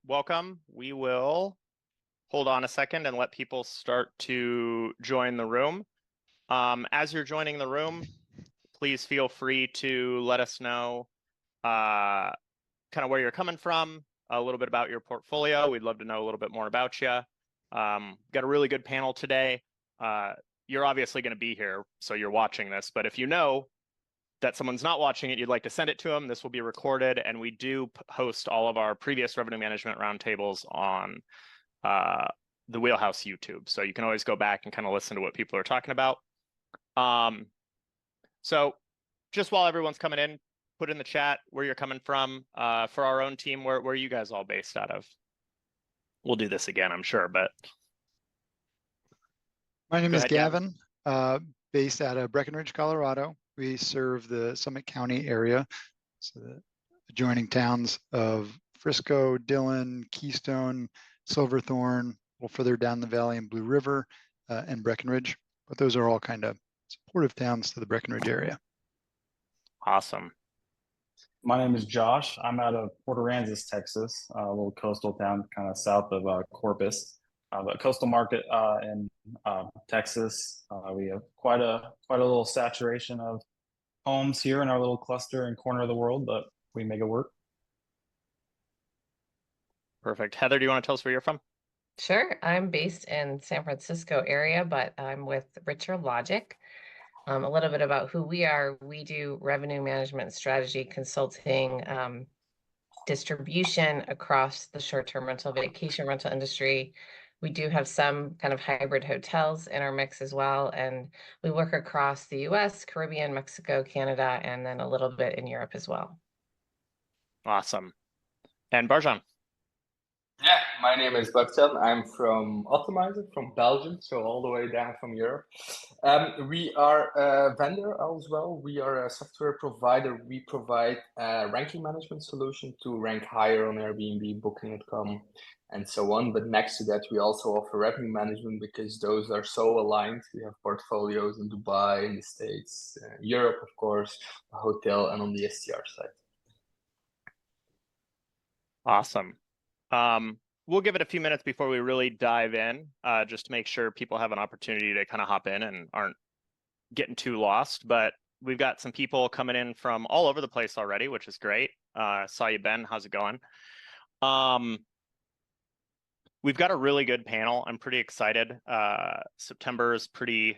Welcome. We will hold on a second and let people start to join the room. As you're joining the room, please feel free to let us know kind of where you're coming from, a little bit about your portfolio. We'd love to know a little bit more about you. Got a really good panel today. You're obviously going to be here, so you're watching this, but if you know that someone's not watching it, you'd like to send it to them, this will be recorded, and we do host all of our previous revenue management roundtables on the Wheelhouse YouTube. So you can always go back and kind of listen to what people are talking about. So just while everyone's coming in, put in the chat where you're coming from. For our own team, where are you guys all based out of? We'll do this again, I'm sure, but. My name is ahead, Gavin, based out of Breckenridge, Colorado. We serve the Summit County area, so the adjoining towns of Frisco, Dillon, Keystone, Silverthorne, a little further down the valley in Blue River, and Breckenridge. But those are all kind of supportive towns to the Breckenridge area. Awesome. My name is Josh. I'm out of Port Aransas, Texas, a little coastal town kind of south of Corpus. But coastal market in Texas, we have quite a little saturation of homes here in our little cluster and corner of the world, but we make it work. Perfect. Heather, do you want to tell us where you're from? Sure. I'm based in San Francisco area, but I'm with Richer Logic. A little bit about who we are. We do revenue management strategy consulting, distribution across the short-term rental, vacation rental industry. We do have some kind of hybrid hotels in our mix as well. And we work across the US, Caribbean, Mexico, Canada, and then a little bit in Europe as well. Awesome. And Barjan? Yeah, my name is Bastian. I'm from Optimizer, from Belgium, so all the way down from Europe. We are a vendor as well. We are a software provider. We provide a ranking management solution to rank higher on Airbnb, Booking.com, and so on. But next to that, we also offer revenue management because those are so aligned. We have portfolios in Dubai, in the States, Europe, of course, a hotel, and on the STR side. Awesome. We'll give it a few minutes before we really dive in, just to make sure people have an opportunity to kind of hop in and aren't getting too lost. But we've got some people coming in from all over the place already, which is great. Saw you, Ben. How's it going? We've got a really good panel. I'm pretty excited. September is pretty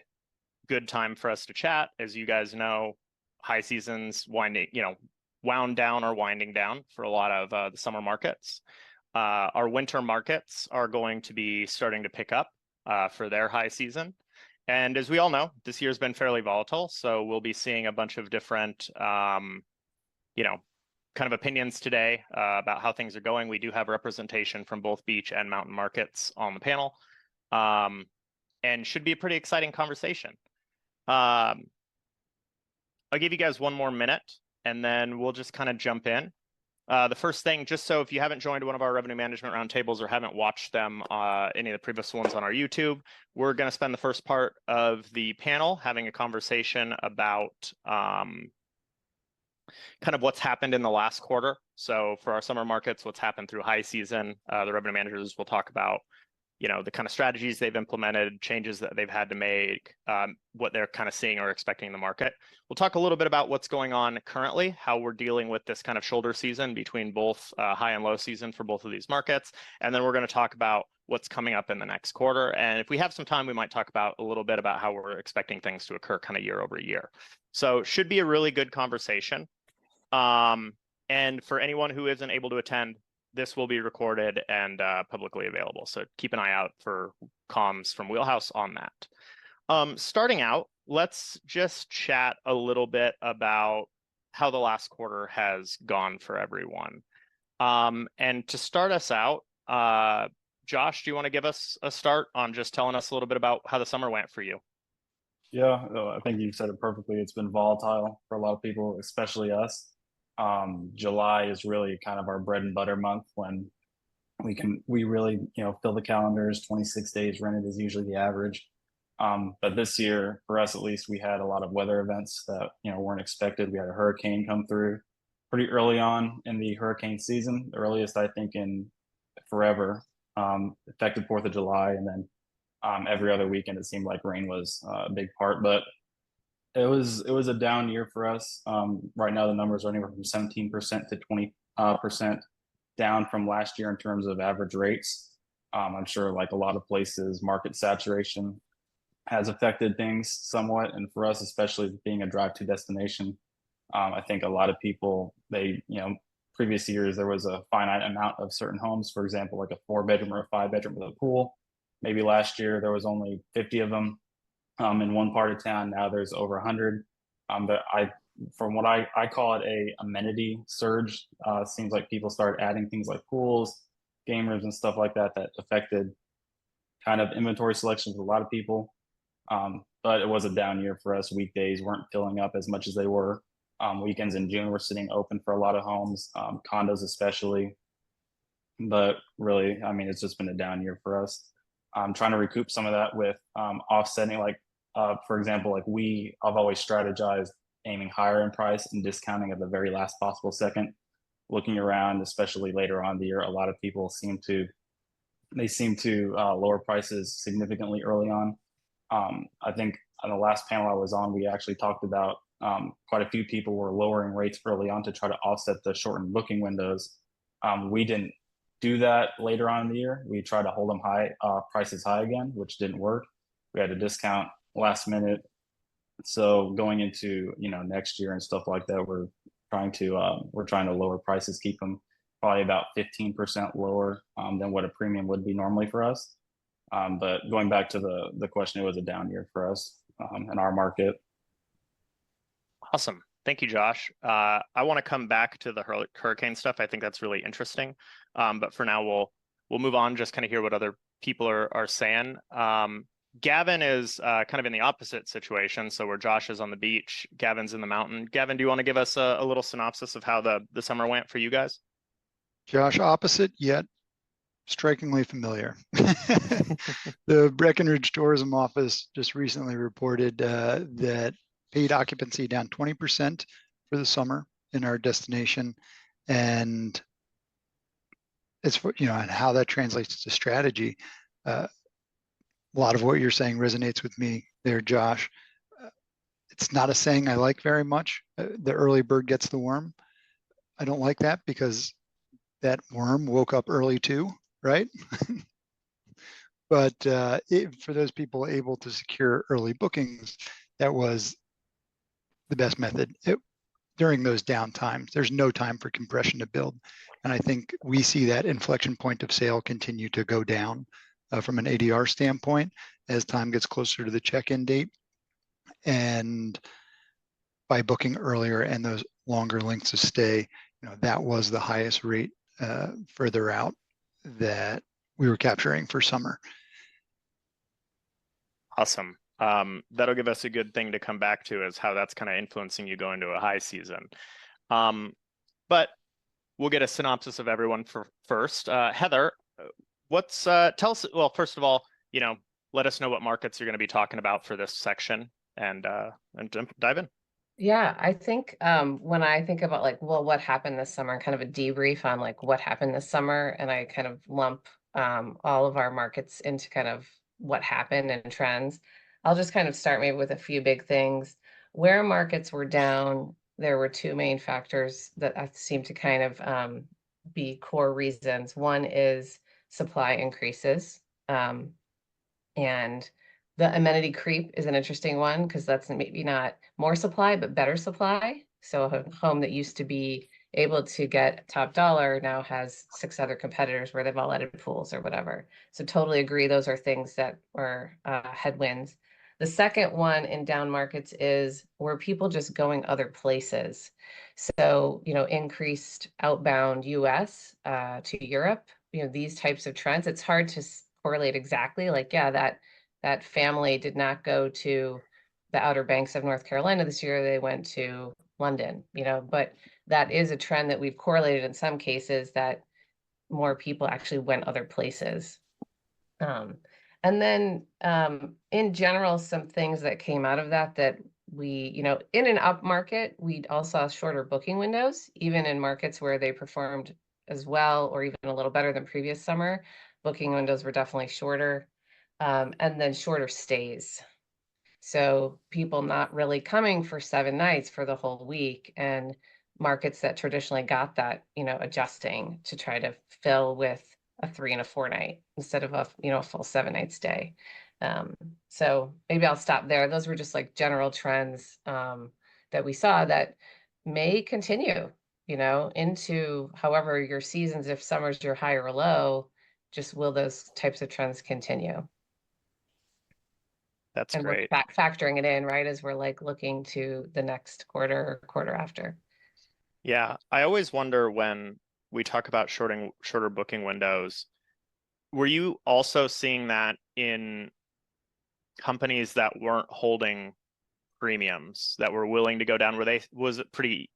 good time for us to chat. As you guys know, high season's wound down or winding down for a lot of the summer markets. Our winter markets are going to be starting to pick up for their high season. And as we all know, this year's been fairly volatile. So we'll be seeing a bunch of different, kind of opinions today about how things are going. We do have representation from both beach and mountain markets on the panel, and should be a pretty exciting conversation. I'll give you guys one more minute, and then we'll just kind of jump in. The first thing, just so if you haven't joined one of our revenue management roundtables or haven't watched them, any of the previous ones on our YouTube, we're going to spend the first part of the panel having a conversation about kind of what's happened in the last quarter. So for our summer markets, what's happened through high season. The revenue managers will talk about the kind of strategies they've implemented, changes that they've had to make, what they're kind of seeing or expecting in the market. We'll talk a little bit about what's going on currently, how we're dealing with this kind of shoulder season between both high and low season for both of these markets. And then we're going to talk about what's coming up in the next quarter. And if we have some time, we might talk about a little bit about how we're expecting things to occur kind of year over year. So should be a really good conversation. And for anyone who isn't able to attend, this will be recorded and publicly available. So keep an eye out for comms from Wheelhouse on that. Starting out, let's just chat a little bit about how the last quarter has gone for everyone. And to start us out, Josh, do you want to give us a start on just telling us a little bit about how the summer went for you? Yeah, I think you said it perfectly. It's been volatile for a lot of people, especially us. July is really kind of our bread and butter month when we really fill the calendars. 26 days rented is usually the average. But this year, for us at least, we had a lot of weather events that weren't expected. We had a hurricane come through. pretty early on in the hurricane season, the earliest I think in forever. Affected 4th of July, and then every other weekend it seemed like rain was a big part. But it was a down year for us. Right now the numbers are anywhere from 17% to 20% down from last year in terms of average rates. I'm sure, like a lot of places, market saturation has affected things somewhat, and for us, especially being a drive-to destination, I think a lot of people, they, previous years there was a finite amount of certain homes, for example, like a 4-bedroom or a 5-bedroom with a pool. Maybe last year there was only 50 of them in one part of town. Now there's over 100. But from what I call it, a amenity surge. Seems like people started adding things like pools, gamers, and stuff like that affected kind of inventory selection for a lot of people. But it was a down year for us. Weekdays weren't filling up as much as they were. Weekends in June were sitting open for a lot of homes, condos especially. But really, I mean, it's just been a down year for us. I'm trying to recoup some of that with offsetting, like, for example, like I've always strategized aiming higher in price and discounting at the very last possible second. Looking around, especially later on in the year, a lot of people seem to lower prices significantly early on. I think on the last panel I was on, we actually talked about quite a few people were lowering rates early on to try to offset the shortened booking windows. We didn't do that later on in the year. We tried to hold them high, prices high again, which didn't work. We had to discount last minute. So going into next year and stuff like that, we're trying to lower prices, keep them probably about 15% lower than what a premium would be normally for us. But going back to the question, it was a down year for us in our market. Awesome. Thank you, Josh. I want to come back to the hurricane stuff. I think that's really interesting. But for now, we'll move on, just kind of hear what other people are saying. Gavin is kind of in the opposite situation. So where Josh is on the beach, Gavin's in the mountain. Gavin, do you want to give us a little synopsis of how the summer went for you guys? Josh, opposite yet strikingly familiar. The Breckenridge Tourism Office just recently reported that paid occupancy down 20% for the summer in our destination, and it's and how that translates to strategy. A lot of what you're saying resonates with me there, Josh. It's not a saying I like very much. The early bird gets the worm. I don't like that because that worm woke up early too, right? But for those people able to secure early bookings, that was the best method. During those down times, there's no time for compression to build. And I think we see that inflection point of sale continue to go down from an ADR standpoint as time gets closer to the check-in date. And by booking earlier and those longer lengths of stay, that was the highest rate further out that we were capturing for summer. Awesome. That'll give us a good thing to come back to, is how that's kind of influencing you going to a high season. But we'll get a synopsis of everyone first. Heather, tell us, well, first of all, let us know what markets you're going to be talking about for this section, and dive in. Yeah, I think when I think about what happened this summer, and kind of a debrief on what happened this summer, and I kind of lump all of our markets into kind of what happened and trends. I'll just kind of start maybe with a few big things. Where markets were down, there were two main factors that seem to kind of be core reasons. One is supply increases, and the amenity creep is an interesting one because that's maybe not more supply, but better supply. So a home that used to be able to get top dollar now has 6 other competitors where they've all added pools or whatever. So totally agree. Those are things that were headwinds. The second one in down markets is were people just going other places. So, increased outbound US to Europe, these types of trends. It's hard to correlate exactly that family did not go to the Outer Banks of North Carolina this year. They went to London, but that is a trend that we've correlated in some cases, that more people actually went other places. And then in general, some things that came out of that we, in an up market, we also saw shorter booking windows, even in markets where they performed as well or even a little better than previous summer. Booking windows were definitely shorter, and then shorter stays. So people not really coming for 7 nights for the whole week, and markets that traditionally got that, adjusting to try to fill with a 3 and a 4 night instead of a full 7-night stay. So maybe I'll stop there. Those were just like general trends that we saw that may continue, into however your seasons, if summer's your high or low, just will those types of trends continue? That's And great. we're factoring it in, right, as we're like looking to the next quarter or quarter after. Yeah, I always wonder when we talk about shorter booking windows, were you also seeing that in companies that weren't holding premiums, that were willing to go down? Was it pretty,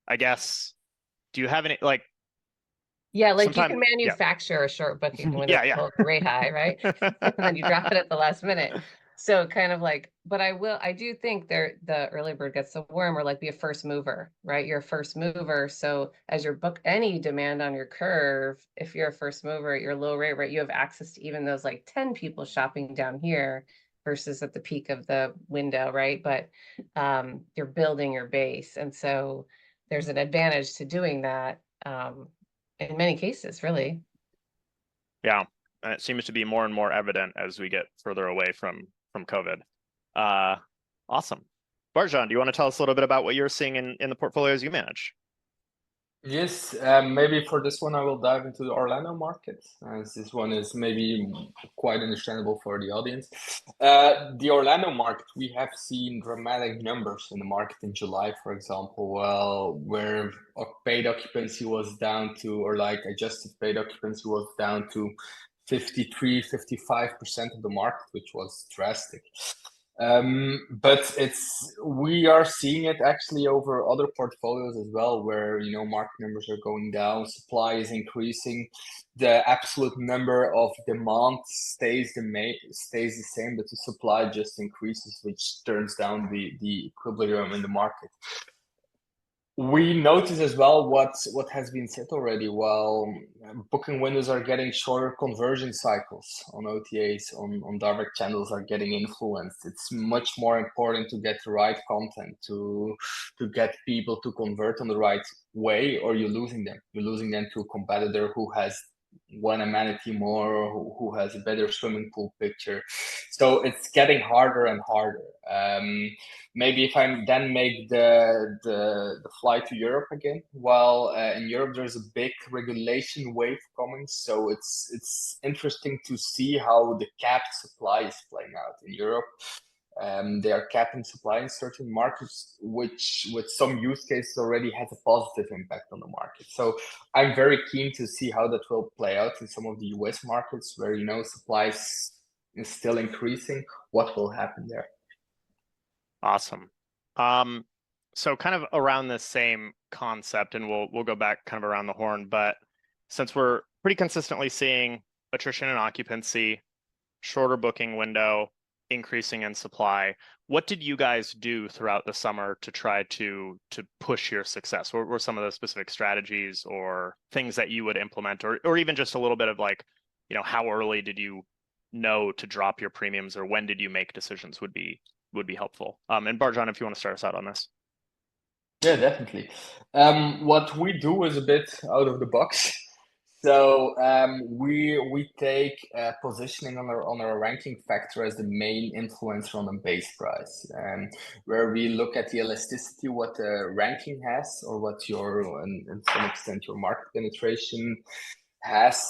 I guess, do you have any, like, Yeah, like you can sometime, yeah. manufacture a short booking window Yeah, to yeah. hold the rate high, right? And then you drop it at the last minute. So kind of like, but I do think the early bird gets the worm, or like be a first mover, right? You're a first mover. So as your book any demand on your curve, if you're a first mover at your low rate, right, you have access to even those like 10 people shopping down here versus at the peak of the window, right? But you're building your base. And so there's an advantage to doing that. In many cases, really. Yeah, and it seems to be more and more evident as we get further away from COVID. Awesome. Barjan, do you want to tell us a little bit about what you're seeing in the portfolios you manage? Yes, maybe for this one I will dive into the Orlando market, as this one is maybe quite understandable for the audience. The Orlando market, we have seen dramatic numbers in the market in July, for example, where paid occupancy was down to, or like adjusted paid occupancy was down to 53, 55% of the market, which was drastic. But we are seeing it actually over other portfolios as well, where market numbers are going down, supply is increasing, the absolute number of demand stays the same, but the supply just increases, which turns down the equilibrium in the market. We notice as well what has been said already. While booking windows are getting shorter, conversion cycles on OTAs, on direct channels are getting influenced. It's much more important to get the right content, to get people to convert on the right way, or you're losing them. You're losing them to a competitor who has one amenity more, who has a better swimming pool picture. So it's getting harder and harder. Maybe if I then make the flight to Europe again, well, in Europe there's a big regulation wave coming, so it's interesting to see how the capped supply is playing out in Europe. They are capping supply in certain markets, which with some use cases already has a positive impact on the market. So I'm very keen to see how that will play out in some of the US markets where supply is still increasing. What will happen there? Awesome. So kind of around the same concept, and we'll go back kind of around the horn, but since we're pretty consistently seeing attrition and occupancy, shorter booking window, increasing in supply, what did you guys do throughout the summer to try to push your success? What were some of the specific strategies or things that you would implement, or even just a little bit of like, how early did you know to drop your premiums, or when did you make decisions would be helpful. And Barjan, if you want to start us out on this. Yeah, definitely. What we do is a bit out of the box. So we take positioning on our ranking factor as the main influencer on the base price, where we look at the elasticity, what the ranking has, or what your, and to some extent, your market penetration has,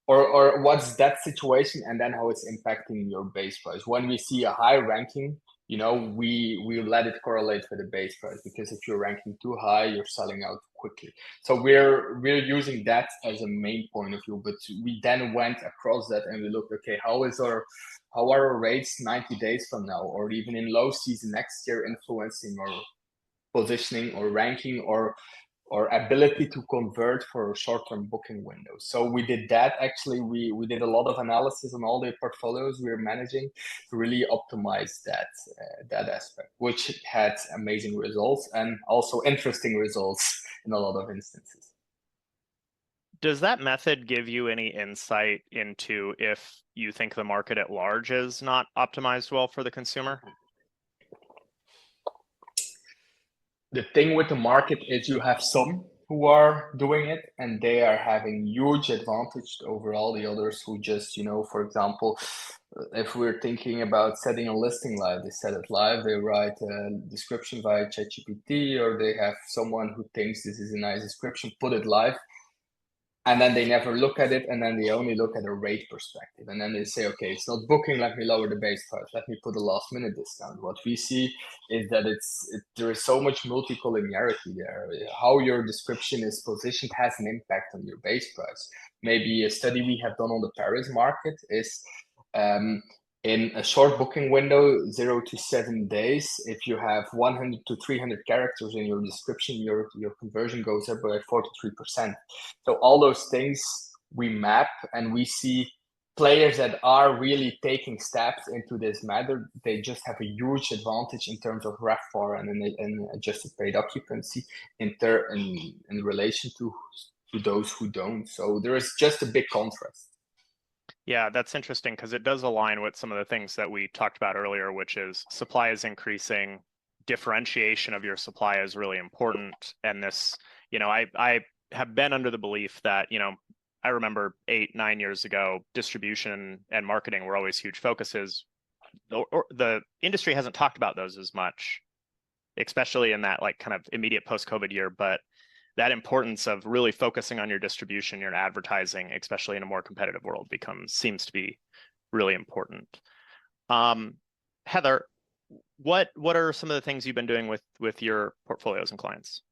or what's that situation, and then how it's impacting your base price. When we see a high ranking, we let it correlate with the base price, because if you're ranking too high, you're selling out quickly. So we're using that as a main point of view. But we then went across that and we looked, okay, how are our rates 90 days from now, or even in low season next year, influencing or positioning or ranking, or or ability to convert for short-term booking windows. So we did that. Actually, we did a lot of analysis on all the portfolios we were managing to really optimize that aspect, which had amazing results and also interesting results in a lot of instances. Does that method give you any insight into if you think the market at large is not optimized well for the consumer? The thing with the market is you have some who are doing it and they are having huge advantage over all the others who just, for example, if we're thinking about setting a listing live, they set it live, they write a description via ChatGPT, or they have someone who thinks this is a nice description, put it live, and then they never look at it, and then they only look at a rate perspective, and then they say, okay, it's not booking, let me lower the base price, let me put a last minute discount. What we see is that there is so much multicollinearity there. How your description is positioned has an impact on your base price. Maybe a study we have done on the Paris market is in a short booking window, 0 to 7 days, if you have 100 to 300 characters in your description, your conversion goes up by 43%. So all those things we map, and we see players that are really taking steps into this matter. They just have a huge advantage in terms of RevPAR and adjusted paid occupancy in relation to those who don't. So there is just a big contrast. Yeah, that's interesting because it does align with some of the things that we talked about earlier, which is supply is increasing, differentiation of your supply is really important. And this, I have been under the belief that, I remember 8-9 years ago, distribution and marketing were always huge focuses. The industry hasn't talked about those as much, especially in that like kind of immediate post-COVID year, but that importance of really focusing on your distribution, your advertising, especially in a more competitive world, seems to be really important. Heather, what are some of the things you've been doing with your portfolios and clients?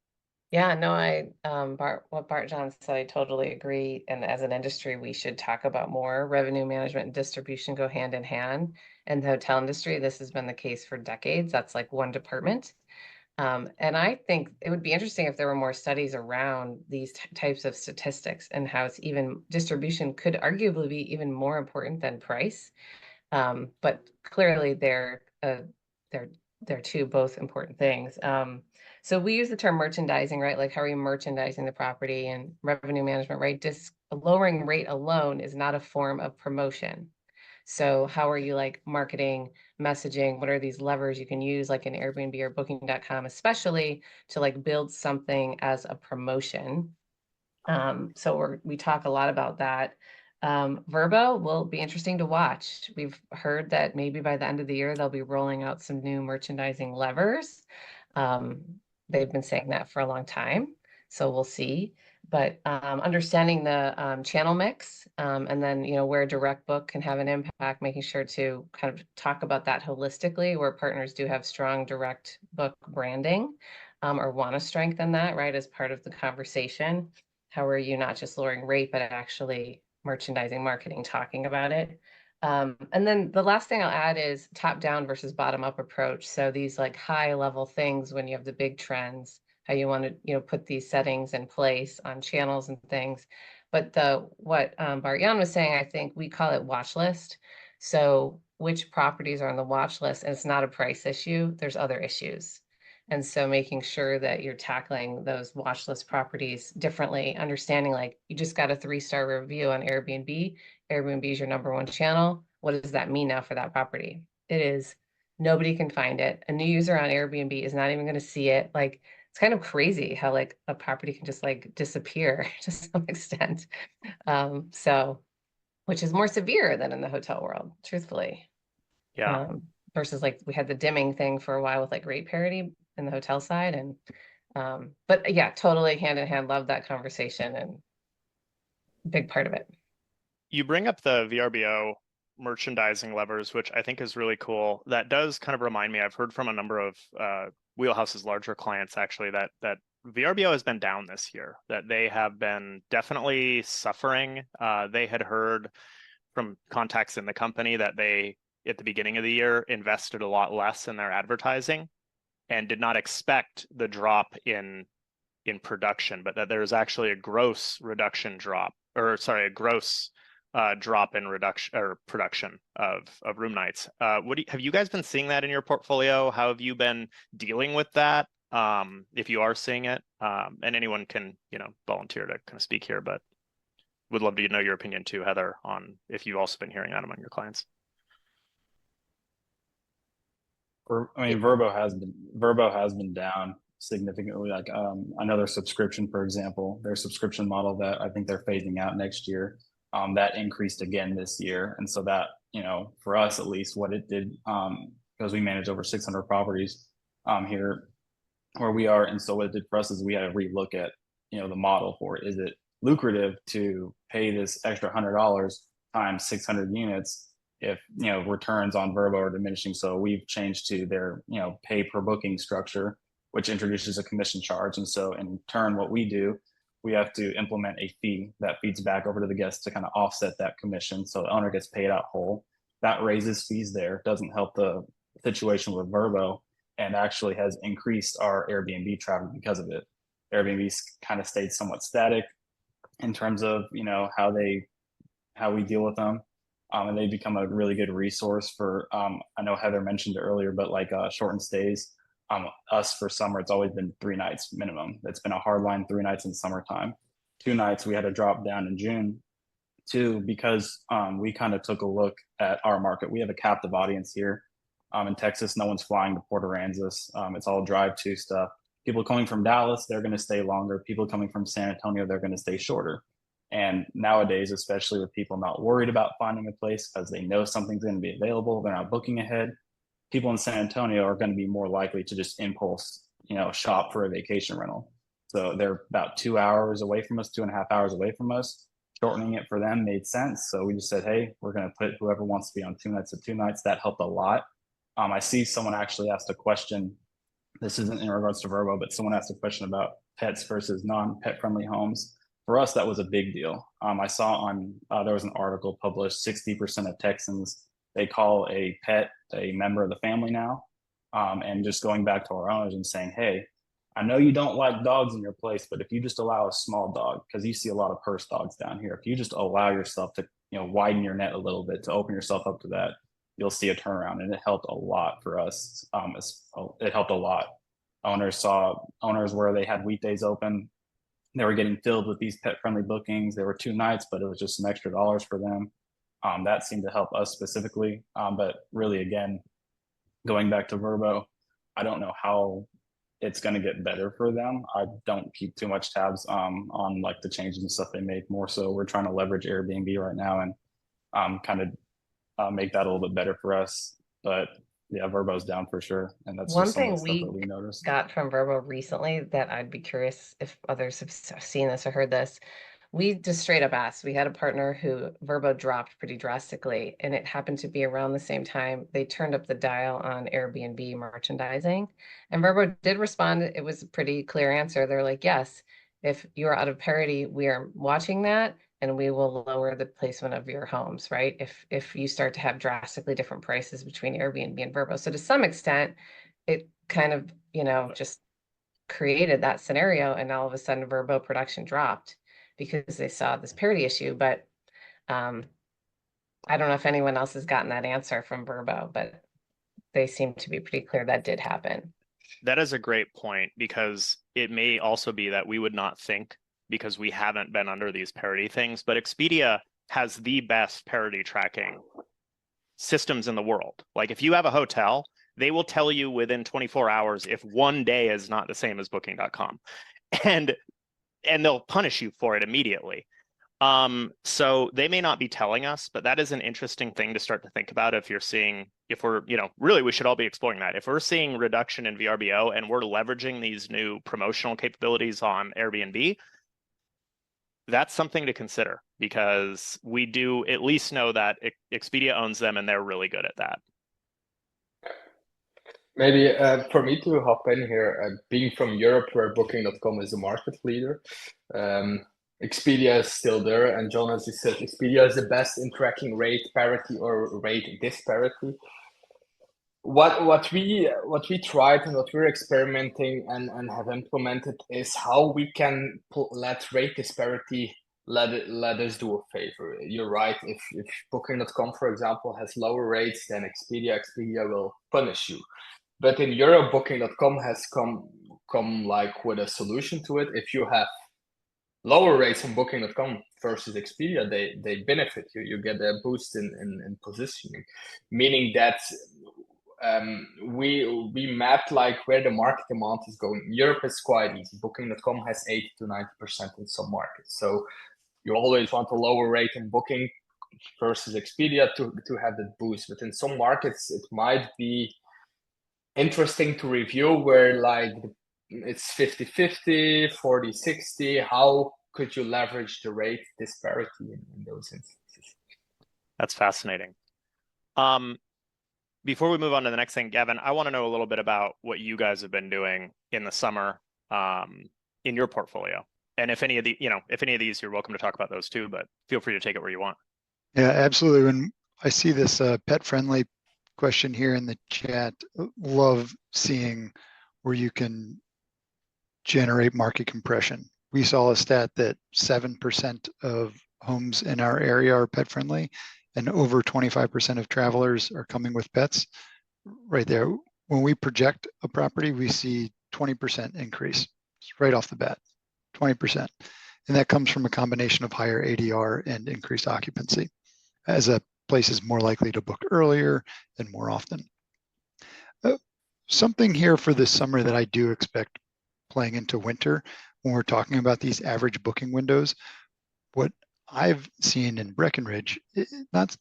Yeah, no, what Bart John said, I totally agree. And as an industry, we should talk about more. Revenue management and distribution go hand in hand. In the hotel industry, this has been the case for decades. That's like one department. And I think it would be interesting if there were more studies around these types of statistics and how it's even distribution could arguably be even more important than price. But clearly they're two both important things. So we use the term merchandising, right? Like how are you merchandising the property, and revenue management, right? Lowering rate alone is not a form of promotion. So how are you like marketing, messaging? What are these levers you can use like in Airbnb or booking.com, especially to like build something as a promotion? So we talk a lot about that. Vrbo will be interesting to watch. We've heard that maybe by the end of the year, they'll be rolling out some new merchandising levers. They've been saying that for a long time, so we'll see. But understanding the channel mix, and then where direct book can have an impact, making sure to kind of talk about that holistically, where partners do have strong direct book branding, or want to strengthen that, right, as part of the conversation. How are you not just lowering rate, but actually merchandising, marketing, talking about it? And then the last thing I'll add is top down versus bottom up approach. So these like high level things when you have the big trends, how you want to put these settings in place on channels and things. But what Bart Jan was saying, I think we call it watch list. So which properties are on the watch list, and it's not a price issue. There's other issues. And so making sure that you're tackling those watch list properties differently, understanding like you just got a 3-star review on Airbnb. Airbnb is your #1 channel. What does that mean now for that property? It is nobody can find it. A new user on Airbnb is not even going to see it. Like it's kind of crazy how like a property can just like disappear to some extent. So which is more severe than in the hotel world, truthfully. Yeah. Versus like we had the dimming thing for a while with like rate parity in the hotel side. And but yeah, totally hand in hand, love that conversation and big part of it. You bring up the VRBO merchandising levers, which I think is really cool. That does kind of remind me, I've heard from a number of Wheelhouse's larger clients actually that VRBO has been down this year, that they have been definitely suffering. They had heard from contacts in the company that they, at the beginning of the year, invested a lot less in their advertising and did not expect the drop in in production, but that there's actually a gross reduction drop, or sorry, a gross drop in reduction or production of room nights. Have you guys been seeing that in your portfolio? How have you been dealing with that? If you are seeing it, and anyone can, volunteer to kind of speak here, but would love to know your opinion too, Heather, on if you've also been hearing that among your clients. Verbo has been down significantly. Like I know their subscription, for example, their subscription model that I think they're phasing out next year, that increased again this year. And so that, for us at least, what it did, because we manage over 600 properties here where we are. And so what it did for us is we had to relook at, the model for it. Is it lucrative to pay this extra $100 times 600 units if returns on Verbo are diminishing? So we've changed to their pay per booking structure, which introduces a commission charge. And so in turn, what we do, we have to implement a fee that feeds back over to the guest to kind of offset that commission, so the owner gets paid out whole. That raises fees there, doesn't help the situation with Verbo, and actually has increased our Airbnb traffic because of it. Airbnb's kind of stayed somewhat static in terms of how we deal with them. And they become a really good resource for, I know Heather mentioned it earlier, but like shortened stays. Us for summer, it's always been 3 nights minimum. It's been a hard line, 3 nights in summertime. 2 nights we had to drop down in June too, because we kind of took a look at our market. We have a captive audience here. In Texas, no one's flying to Port Aransas. It's all drive-to stuff. People coming from Dallas, they're going to stay longer. People coming from San Antonio, they're going to stay shorter. And nowadays, especially with people not worried about finding a place because they know something's going to be available, they're not booking ahead. People in San Antonio are going to be more likely to just impulse, shop for a vacation rental. So they're about 2 hours away from us, 2.5 hours away from us. Shortening it for them made sense. So we just said, hey, we're going to put whoever wants to be on 2 nights to 2 nights. That helped a lot. I see someone actually asked a question. This isn't in regards to Verbo, but someone asked a question about pets versus non-pet friendly homes. For us, that was a big deal. I saw on, there was an article published, 60% of Texans, they call a pet a member of the family now. And just going back to our owners and saying, hey, I know you don't like dogs in your place, but if you just allow a small dog, because you see a lot of purse dogs down here, if you just allow yourself to, widen your net a little bit, to open yourself up to that, you'll see a turnaround. And it helped a lot for us. It helped a lot. Owners where they had weekdays open, they were getting filled with these pet-friendly bookings. There were 2 nights, but it was just some extra dollars for them. That seemed to help us specifically. But really, again, going back to Verbo, I don't know how it's going to get better for them. I don't keep too much tabs on like the changes and stuff they make. More so, we're trying to leverage Airbnb right now and kind of make that a little bit better for us. But yeah, Verbo's down for sure, and that's One just some of thing the stuff we that we noticed. got from Verbo recently that I'd be curious if others have seen this or heard this. We just straight up asked. We had a partner who Verbo dropped pretty drastically, and it happened to be around the same time they turned up the dial on Airbnb merchandising. And Verbo did respond. It was a pretty clear answer. They're like, yes, if you're out of parity, we are watching that, and we will lower the placement of your homes, right? If you start to have drastically different prices between Airbnb and Verbo. So to some extent, it kind of, just created that scenario, and all of a sudden Verbo production dropped because they saw this parity issue. But I don't know if anyone else has gotten that answer from Verbo, but they seem to be pretty clear that did happen. That is a great point, because it may also be that we would not think, because we haven't been under these parity things, but Expedia has the best parity tracking systems in the world. Like if you have a hotel, they will tell you within 24 hours if one day is not the same as booking.com. And they'll punish you for it immediately. So they may not be telling us, but that is an interesting thing to start to think about. If we're, really, we should all be exploring that. If we're seeing reduction in VRBO and we're leveraging these new promotional capabilities on Airbnb, that's something to consider, because we do at least know that Expedia owns them and they're really good at that. Maybe for me to hop in here, being from Europe, where Booking.com is the market leader, Expedia is still there. And John, as you said, Expedia is the best in tracking rate parity or rate disparity. what we tried and what we're experimenting and have implemented is how we can let rate disparity let us do a favor. You're right. If Booking.com, for example, has lower rates than Expedia will punish you. But in Europe, Booking.com has come like with a solution to it. If you have lower rates on Booking.com versus Expedia, they benefit you. You get a boost in positioning, meaning that we map like where the market demand is going. Europe is quite easy. Booking.com has 80 to 90% in some markets. So you always want a lower rate in Booking versus Expedia to have that boost. But in some markets, it might be interesting to review where like it's 50-50, 40-60. How could you leverage the rate disparity in those instances? That's fascinating. Before we move on to the next thing, Gavin, I want to know a little bit about what you guys have been doing in the summer in your portfolio. And if any of these, you're welcome to talk about those too, but feel free to take it where you want. Yeah, absolutely. When I see this pet-friendly question here in the chat, love seeing where you can generate market compression. We saw a stat that 7% of homes in our area are pet-friendly, and over 25% of travelers are coming with pets. Right there, when we project a property, we see 20% increase right off the bat, 20%. And that comes from a combination of higher ADR and increased occupancy, as a place is more likely to book earlier and more often. Something here for this summer that I do expect playing into winter when we're talking about these average booking windows, what I've seen in Breckenridge, not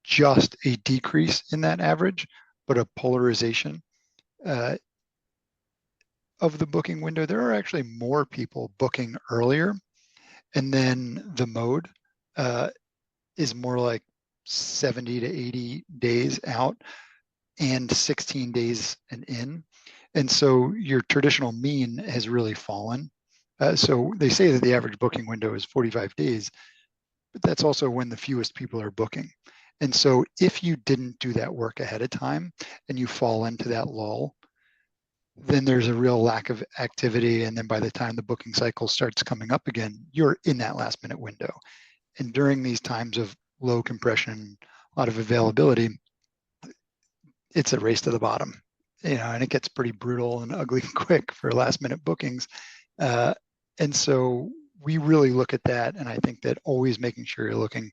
just a decrease in that average, but a polarization of the booking window. There are actually more people booking earlier, and then the mode is more like 70 to 80 days out and 16 days and in. And so your traditional mean has really fallen. So they say that the average booking window is 45 days, but that's also when the fewest people are booking. And so if you didn't do that work ahead of time and you fall into that lull, then there's a real lack of activity. And then by the time the booking cycle starts coming up again, you're in that last minute window. And during these times of low compression, a lot of availability, it's a race to the bottom, and it gets pretty brutal and ugly quick for last minute bookings. And so we really look at that. And I think that always making sure you're looking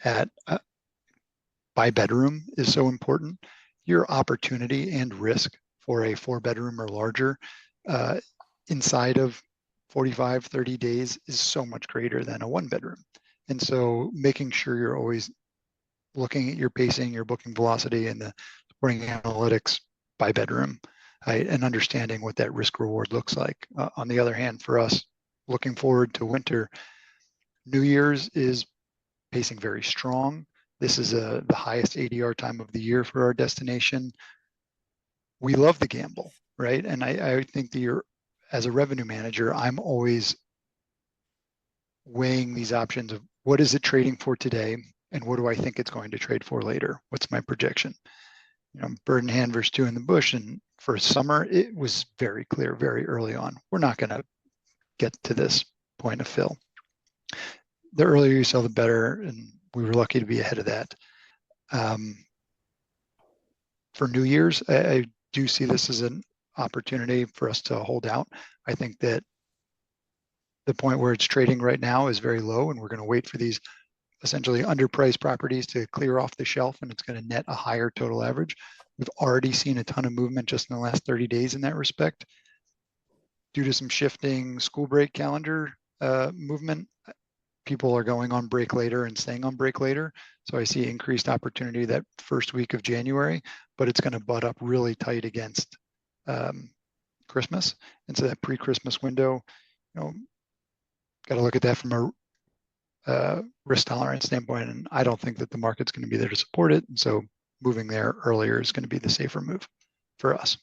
at by bedroom is so important. Your opportunity and risk for a 4-bedroom or larger inside of 45, 30 days is so much greater than a 1-bedroom. And so making sure you're always looking at your pacing, your booking velocity, and the supporting analytics by bedroom, right, and understanding what that risk reward looks like. On the other hand, for us, looking forward to winter, New Year's is pacing very strong. This is the highest ADR time of the year for our destination. We love the gamble, right? And I think that as a revenue manager, I'm always weighing these options of what is it trading for today and what do I think it's going to trade for later? What's my projection? Bird in hand versus two in the bush. And for summer, it was very clear very early on. We're not going to get to this point of fill. The earlier you sell, the better. And we were lucky to be ahead of that. For New Year's, I do see this as an opportunity for us to hold out. I think that the point where it's trading right now is very low, and we're going to wait for these essentially underpriced properties to clear off the shelf, and it's going to net a higher total average. We've already seen a ton of movement just in the last 30 days in that respect. Due to some shifting school break calendar movement, people are going on break later and staying on break later. So I see increased opportunity that first week of January, but it's going to butt up really tight against Christmas. And so that pre-Christmas window, got to look at that from a risk tolerance standpoint. And I don't think that the market's going to be there to support it. And so moving there earlier is going to be the safer move for us.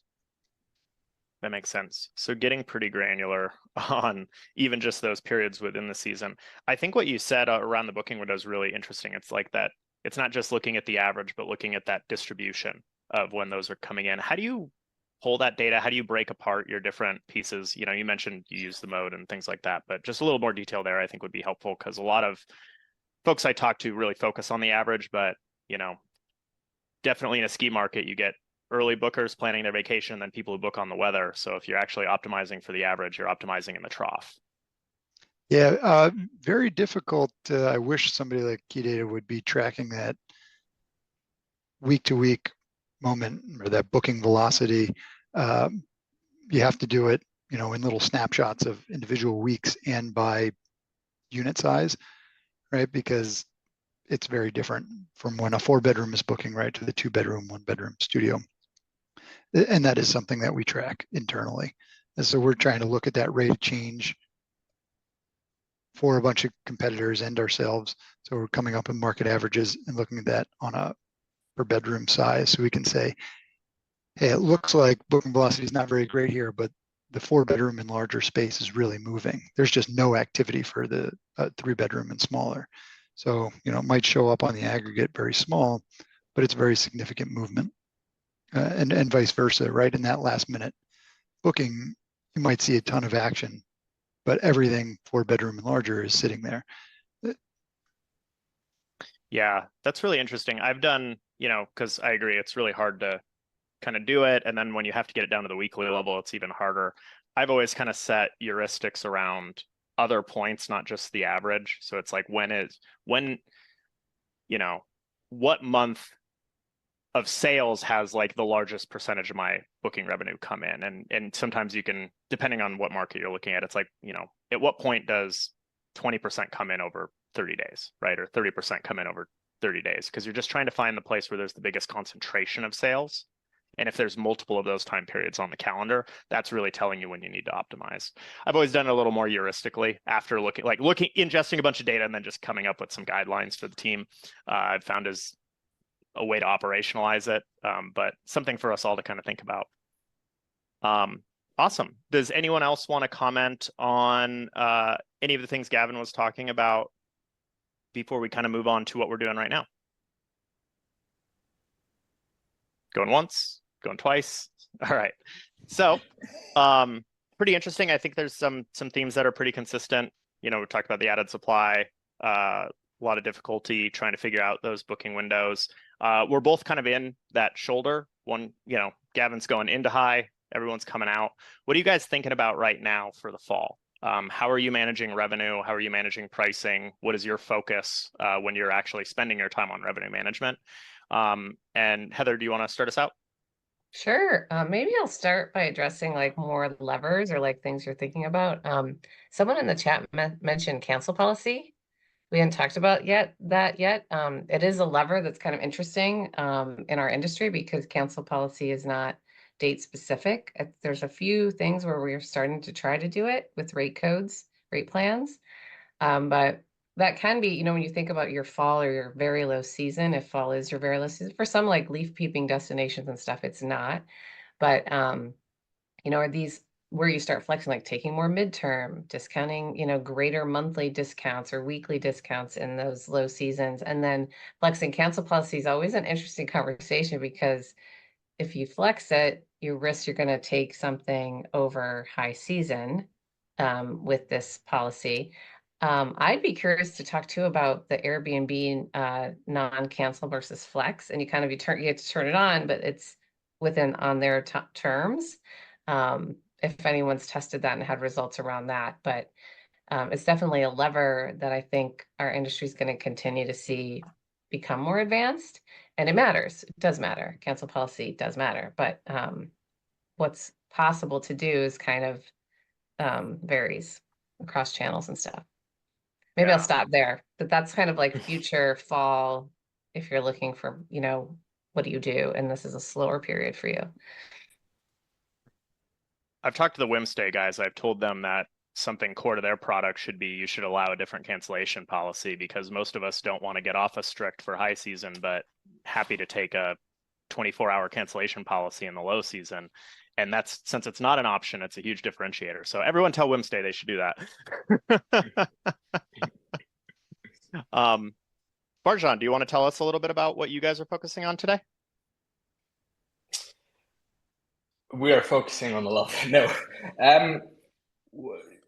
That makes sense. So getting pretty granular on even just those periods within the season. I think what you said around the booking window is really interesting. It's like that. It's not just looking at the average, but looking at that distribution of when those are coming in. How do you pull that data? How do you break apart your different pieces? You know, you mentioned you use the mode and things like that, but just a little more detail there I think would be helpful, because a lot of folks I talk to really focus on the average, but you know, definitely in a ski market, you get early bookers planning their vacation, and then people who book on the weather. So if you're actually optimizing for the average, you're optimizing in the trough. Yeah, very difficult. I wish somebody like Key Data would be tracking that week to week moment or that booking velocity. You have to do it, you know, in little snapshots of individual weeks and by unit size, right? Because it's very different from when a 4-bedroom is booking, right, to the 2-bedroom, 1-bedroom studio. And that is something that we track internally. And so we're trying to look at that rate of change for a bunch of competitors and ourselves. So we're coming up with market averages and looking at that on a per bedroom size. So we can say, hey, it looks like booking velocity is not very great here, but the 4-bedroom and larger space is really moving. There's just no activity for the 3-bedroom and smaller. So, you know, it might show up on the aggregate very small, but it's very significant movement, and vice versa, right? In that last minute booking, you might see a ton of action, but everything 4-bedroom and larger is sitting there. Yeah, that's really interesting. I've done, you know, because I agree, it's really hard to kind of do it. And then when you have to get it down to the weekly level, it's even harder. I've always kind of set heuristics around other points, not just the average. So it's like when, you know, what month of sales has like the largest percentage of my booking revenue come in. And sometimes you can, depending on what market you're looking at, it's like, you know, at what point does 20% come in over 30 days, right? Or 30% come in over 30 days, because you're just trying to find the place where there's the biggest concentration of sales. And if there's multiple of those time periods on the calendar, that's really telling you when you need to optimize. I've always done it a little more heuristically after ingesting a bunch of data and then just coming up with some guidelines for the team. I've found is a way to operationalize it, but something for us all to kind of think about. Awesome. Does anyone else want to comment on any of the things Gavin was talking about before we kind of move on to what we're doing right now? Going once, going twice. All right. So pretty interesting. I think there's some themes that are pretty consistent. You know, we talked about the added supply, a lot of difficulty trying to figure out those booking windows. We're both kind of in that shoulder. One, you know, Gavin's going into high, everyone's coming out. What are you guys thinking about right now for the fall? How are you managing revenue? How are you managing pricing? What is your focus when you're actually spending your time on revenue management? And Heather, do you want to start us out? Sure. Maybe I'll start by addressing like more levers or like things you're thinking about. Someone in the chat mentioned cancel policy. We hadn't talked about that yet. It is a lever that's kind of interesting in our industry because cancel policy is not date specific. There's a few things where we're starting to try to do it with rate codes, rate plans. But that can be, you know, when you think about your fall or your very low season, if fall is your very low season, for some like leaf peeping destinations and stuff, it's not. But, you know, are these where you start flexing, like taking more midterm, discounting, you know, greater monthly discounts or weekly discounts in those low seasons. And then flexing cancel policy is always an interesting conversation because if you flex it, you risk you're going to take something over high season with this policy. I'd be curious to talk too about the Airbnb non-cancel versus flex, and you kind of you get to turn it on, but it's on their terms. If anyone's tested that and had results around that, but it's definitely a lever that I think our industry is going to continue to see become more advanced, and it matters. It does matter. Cancel policy does matter, but what's possible to do is kind of varies across channels and stuff. Maybe I'll stop there, but that's kind of like future fall. If you're looking for, you know, what do you do? And this is a slower period for you. I've talked to the Whimstay guys. I've told them that something core to their product should be you should allow a different cancellation policy, because most of us don't want to get off a strict for high season, but happy to take a 24-hour cancellation policy in the low season. And that's, since it's not an option, it's a huge differentiator. So everyone tell Whimstay they should do that. Barjan, do you want to tell us a little bit about what you guys are focusing on today? We are focusing on a lot. No,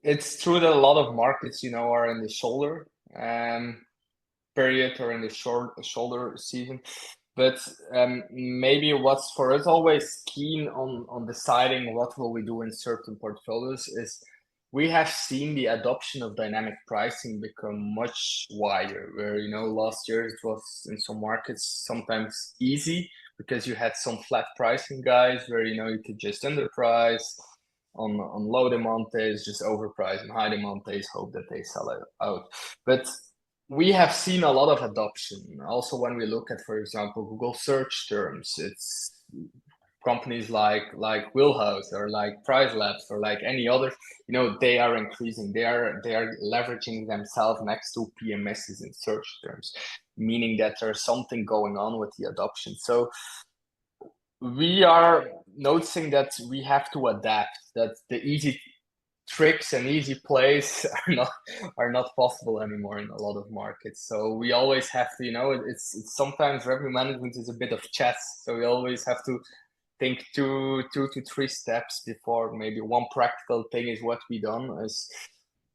it's true that a lot of markets, are in the shoulder period or in the shoulder season. But maybe what's for us always keen on deciding what will we do in certain portfolios is we have seen the adoption of dynamic pricing become much wider. Where last year it was in some markets sometimes easy because you had some flat pricing guys where you could just underprice on low demand days, just overprice, and high demand days hope that they sell it out. But we have seen a lot of adoption. Also, when we look at, for example, Google search terms, it's companies like Wheelhouse or like Price Labs or like any other, they are increasing. They are leveraging themselves next to PMSs in search terms, meaning that there's something going on with the adoption. So we are noticing that we have to adapt, that the easy tricks and easy plays are not possible anymore in a lot of markets. So we always have to, it's sometimes revenue management is a bit of chess. So we always have to think two to three steps before maybe one practical thing is what we done is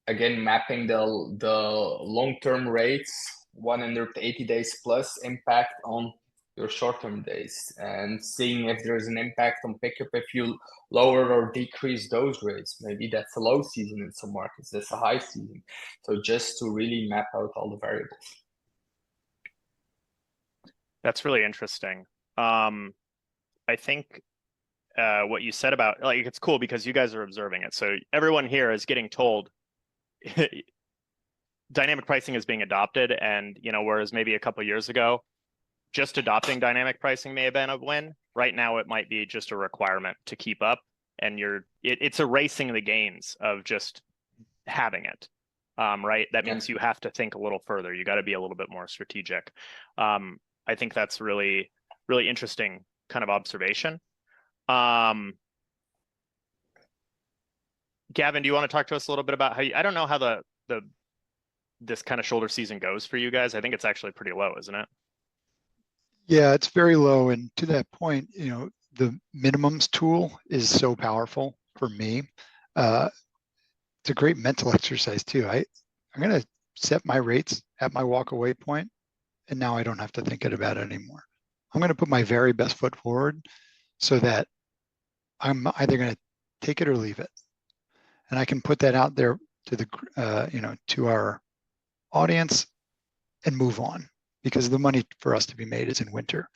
again mapping the long-term rates 180 days plus impact on your short-term days and seeing if there's an impact on pickup if you lower or decrease those rates. Maybe that's a low season in some markets, that's a high season. So just to really map out all the variables. That's really interesting. I think what you said about, like, it's cool because you guys are observing it. So everyone here is getting told dynamic pricing is being adopted, and whereas maybe a couple of years ago, just adopting dynamic pricing may have been a win. Right now, it might be just a requirement to keep up, and it's erasing the gains of just having it. Right? That means you have to think a little further. You got to be a little bit more strategic. I think that's really, really interesting kind of observation. Gavin, do you want to talk to us a little bit about how I don't know how this kind of shoulder season goes for you guys. I think it's actually pretty low, isn't it? Yeah, it's very low. And to that point, the minimums tool is so powerful for me. It's a great mental exercise too. I'm going to set my rates at my walk away point, and now I don't have to think about it anymore. I'm going to put my very best foot forward so that I'm either going to take it or leave it. And I can put that out there to the, to our audience and move on, because the money for us to be made is in winter.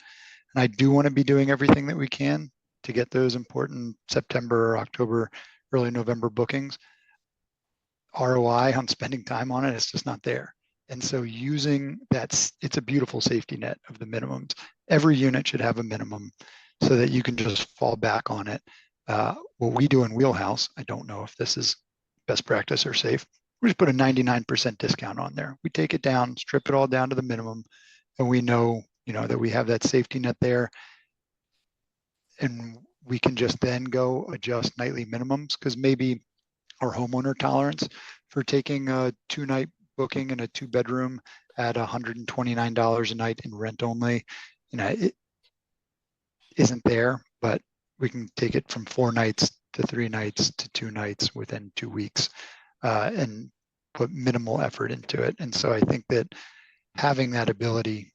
And I do want to be doing everything that we can to get those important September, October, early November bookings. ROI on spending time on it is just not there. And so using that, it's a beautiful safety net of the minimums. Every unit should have a minimum so that you can just fall back on it. What we do in Wheelhouse, I don't know if this is best practice or safe, we just put a 99% discount on there. We take it down, strip it all down to the minimum, and we know, that we have that safety net there. And we can just then go adjust nightly minimums, because maybe our homeowner tolerance for taking a 2-night booking in a 2-bedroom at $129 a night in rent only, it isn't there, but we can take it from 4 nights to 3 nights to 2 nights within 2 weeks, and put minimal effort into it. And so I think that having that ability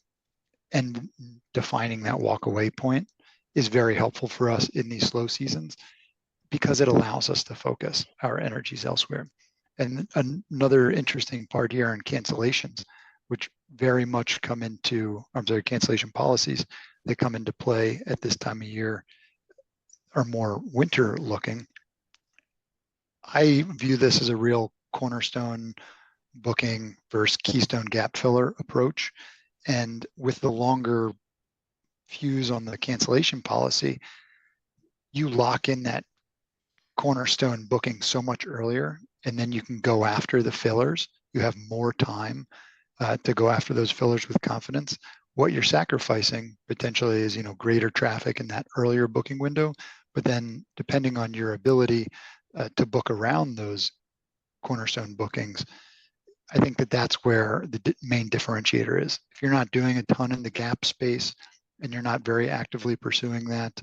and defining that walk away point is very helpful for us in these slow seasons, because it allows us to focus our energies elsewhere. And another interesting part here on cancellations, which very much cancellation policies that come into play at this time of year are more winter looking. I view this as a real cornerstone booking versus keystone gap filler approach. And with the longer fuse on the cancellation policy, you lock in that cornerstone booking so much earlier, and then you can go after the fillers. You have more time to go after those fillers with confidence. What you're sacrificing potentially is, greater traffic in that earlier booking window, but then depending on your ability to book around those cornerstone bookings, I think that that's where the main differentiator is. If you're not doing a ton in the gap space and you're not very actively pursuing that,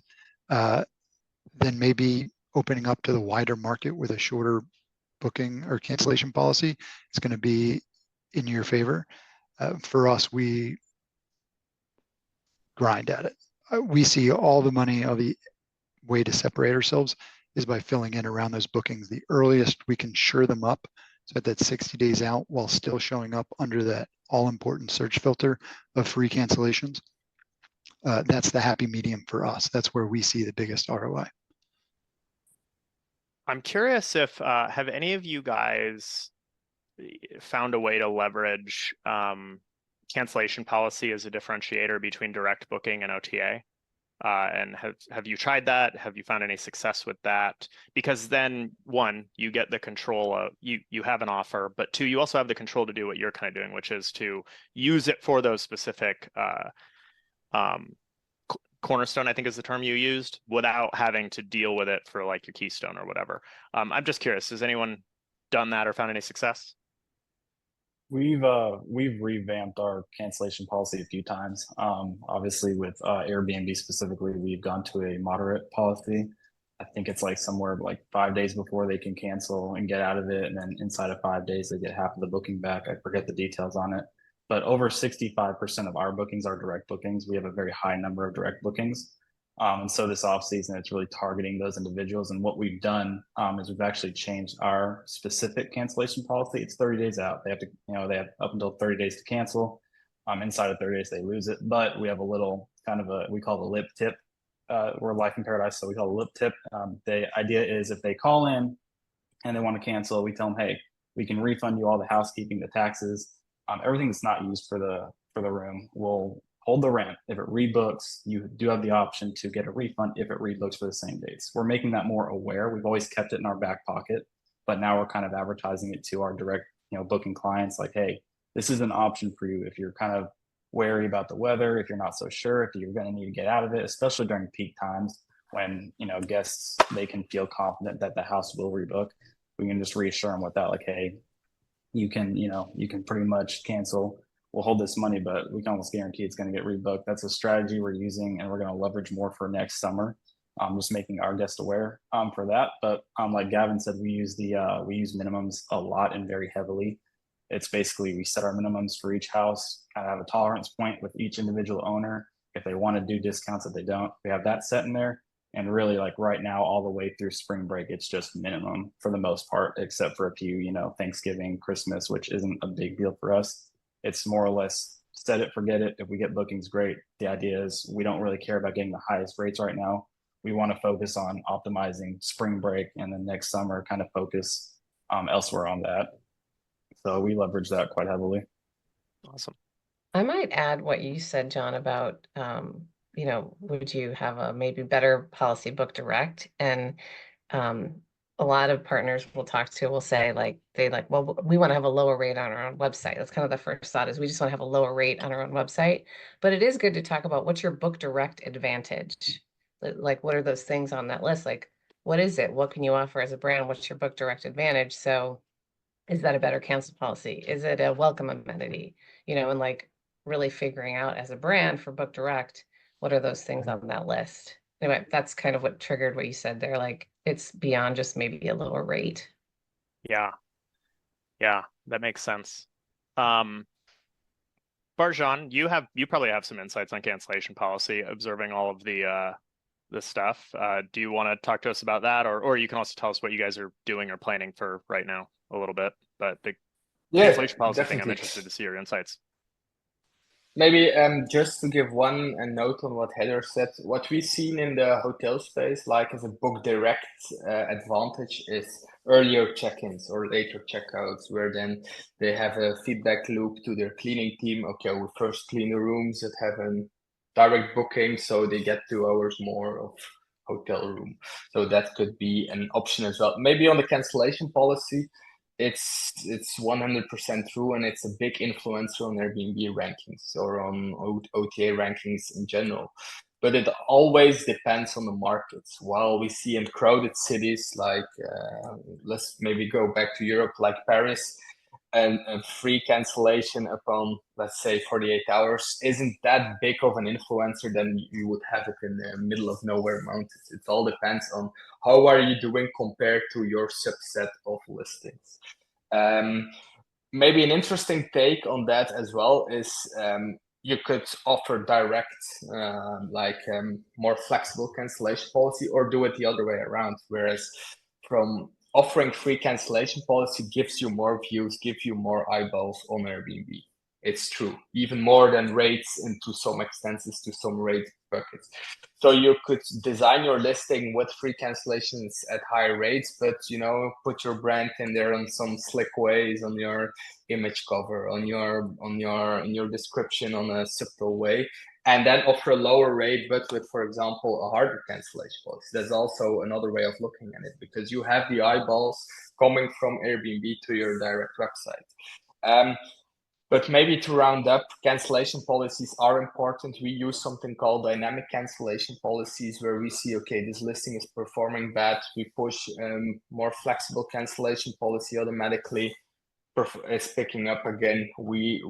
then maybe opening up to the wider market with a shorter booking or cancellation policy is going to be in your favor. For us, we grind at it. We see all the money of the way to separate ourselves is by filling in around those bookings. The earliest we can sure them up, so that 60 days out while still showing up under that all important search filter of free cancellations. That's the happy medium for us. That's where we see the biggest ROI. I'm curious if have any of you guys found a way to leverage cancellation policy as a differentiator between direct booking and OTA? And have you tried that? Have you found any success with that? Because then, one, you get the control of you have an offer, but two, you also have the control to do what you're kind of doing, which is to use it for those specific cornerstone, I think is the term you used, without having to deal with it for like your keystone or whatever. I'm just curious, has anyone done that or found any success? We've revamped our cancellation policy a few times. Obviously, with Airbnb specifically, we've gone to a moderate policy. I think it's like somewhere like 5 days before they can cancel and get out of it, and then inside of 5 days they get half of the booking back. I forget the details on it, but over 65% of our bookings are direct bookings. We have a very high number of direct bookings. And so this off season, it's really targeting those individuals. And what we've done is we've actually changed our specific cancellation policy. It's 30 days out. They have to, they have up until 30 days to cancel. Inside of 30 days, they lose it. But we have a little kind of we call it a lip tip. We're Life in Paradise, so we call it a lip tip. The idea is if they call in and they want to cancel, we tell them, hey, we can refund you all the housekeeping, the taxes, everything that's not used for the room. We'll hold the rent. If it rebooks, you do have the option to get a refund if it rebooks for the same dates. We're making that more aware. We've always kept it in our back pocket, but now we're kind of advertising it to our direct, booking clients like, hey, this is an option for you if you're kind of wary about the weather, if you're not so sure, if you're going to need to get out of it, especially during peak times when, guests, they can feel confident that the house will rebook. We can just reassure them with that, like, hey, you can pretty much cancel. We'll hold this money, but we can almost guarantee it's going to get rebooked. That's a strategy we're using, and we're going to leverage more for next summer. Just making our guests aware for that. But like Gavin said, we use minimums a lot and very heavily. It's basically we set our minimums for each house, kind of have a tolerance point with each individual owner. If they want to do discounts, if they don't, we have that set in there. And really, like right now, all the way through spring break, it's just minimum for the most part, except for a few, Thanksgiving, Christmas, which isn't a big deal for us. It's more or less set it, forget it. If we get bookings, great. The idea is we don't really care about getting the highest rates right now. We want to focus on optimizing spring break, and then next summer kind of focus elsewhere on that. So we leverage that quite heavily. Awesome. I might add what you said, John, about would you have a maybe better policy book direct? And a lot of partners we'll talk to will say well, we want to have a lower rate on our own website. That's kind of the first thought, is we just want to have a lower rate on our own website. But it is good to talk about what's your book direct advantage. Like, what are those things on that list? Like, what is it? What can you offer as a brand? What's your book direct advantage? So is that a better cancel policy? Is it a welcome amenity? And like really figuring out as a brand for book direct, what are those things on that list? Anyway, that's kind of what triggered what you said there. Like, it's beyond just maybe a lower rate. Yeah, that makes sense. Barjan, you probably have some insights on cancellation policy, observing all of the stuff. Do you want to talk to us about that, or you can also tell us what you guys are doing or planning for right now a little bit? But the cancellation policy thing, I'm interested to see your insights. Maybe just to give one note on what Heather said, what we've seen in the hotel space, like as a book direct advantage, is earlier check-ins or later checkouts, where then they have a feedback loop to their cleaning team. Okay, we first clean the rooms that have a direct booking, so they get 2 hours more of hotel room. So that could be an option as well. Maybe on the cancellation policy, it's 100% true, and it's a big influencer on Airbnb rankings or on OTA rankings in general. But it always depends on the markets. While we see in crowded cities like, let's maybe go back to Europe, like Paris, a free cancellation upon, let's say, 48 hours isn't that big of an influencer, then you would have it in the middle of nowhere mountains. It all depends on how are you doing compared to your subset of listings. Maybe an interesting take on that as well is you could offer direct, more flexible cancellation policy, or do it the other way around. Whereas from offering free cancellation policy gives you more views, gives you more eyeballs on Airbnb. It's true, even more than rates into some extensions to some rate buckets. So you could design your listing with free cancellations at higher rates, but put your brand in there on some slick ways, on your image cover, on your description, on a subtle way, and then offer a lower rate, but with, for example, a harder cancellation policy. That's also another way of looking at it, because you have the eyeballs coming from Airbnb to your direct website. But maybe to round up, cancellation policies are important. We use something called dynamic cancellation policies, where we see, okay, this listing is performing bad. We push more flexible cancellation policy automatically. It's picking up again. We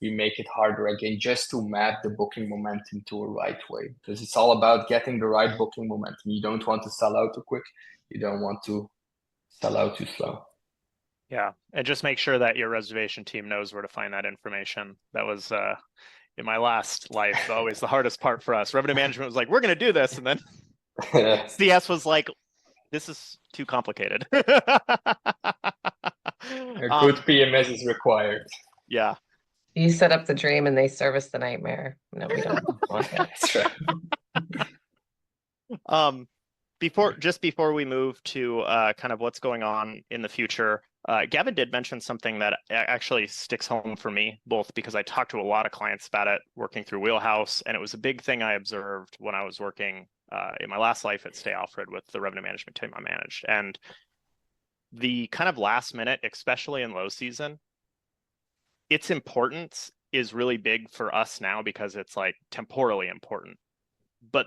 make it harder again, just to map the booking momentum to a right way, because it's all about getting the right booking momentum. You don't want to sell out too quick. You don't want to sell out too slow. Yeah, and just make sure that your reservation team knows where to find that information. That was in my last life always the hardest part for us. Revenue management was like, we're going to do this, and then CS was like, this is too complicated. A good PMS is required. Yeah. You set up the dream and they service the nightmare. No, we don't want that. That's right. Before we move to kind of what's going on in the future, Gavin did mention something that actually sticks home for me, both because I talked to a lot of clients about it working through Wheelhouse, and it was a big thing I observed when I was working in my last life at Stay Alfred with the revenue management team I managed. And the kind of last minute, especially in low season, its importance is really big for us now because it's like temporally important. But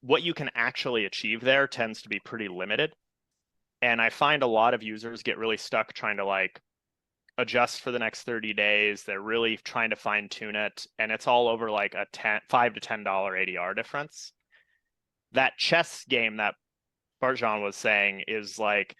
what you can actually achieve there tends to be pretty limited. And I find a lot of users get really stuck trying to like adjust for the next 30 days. They're really trying to fine tune it. And it's all over like a $5 to $10 ADR difference. That chess game that Barjan was saying is like,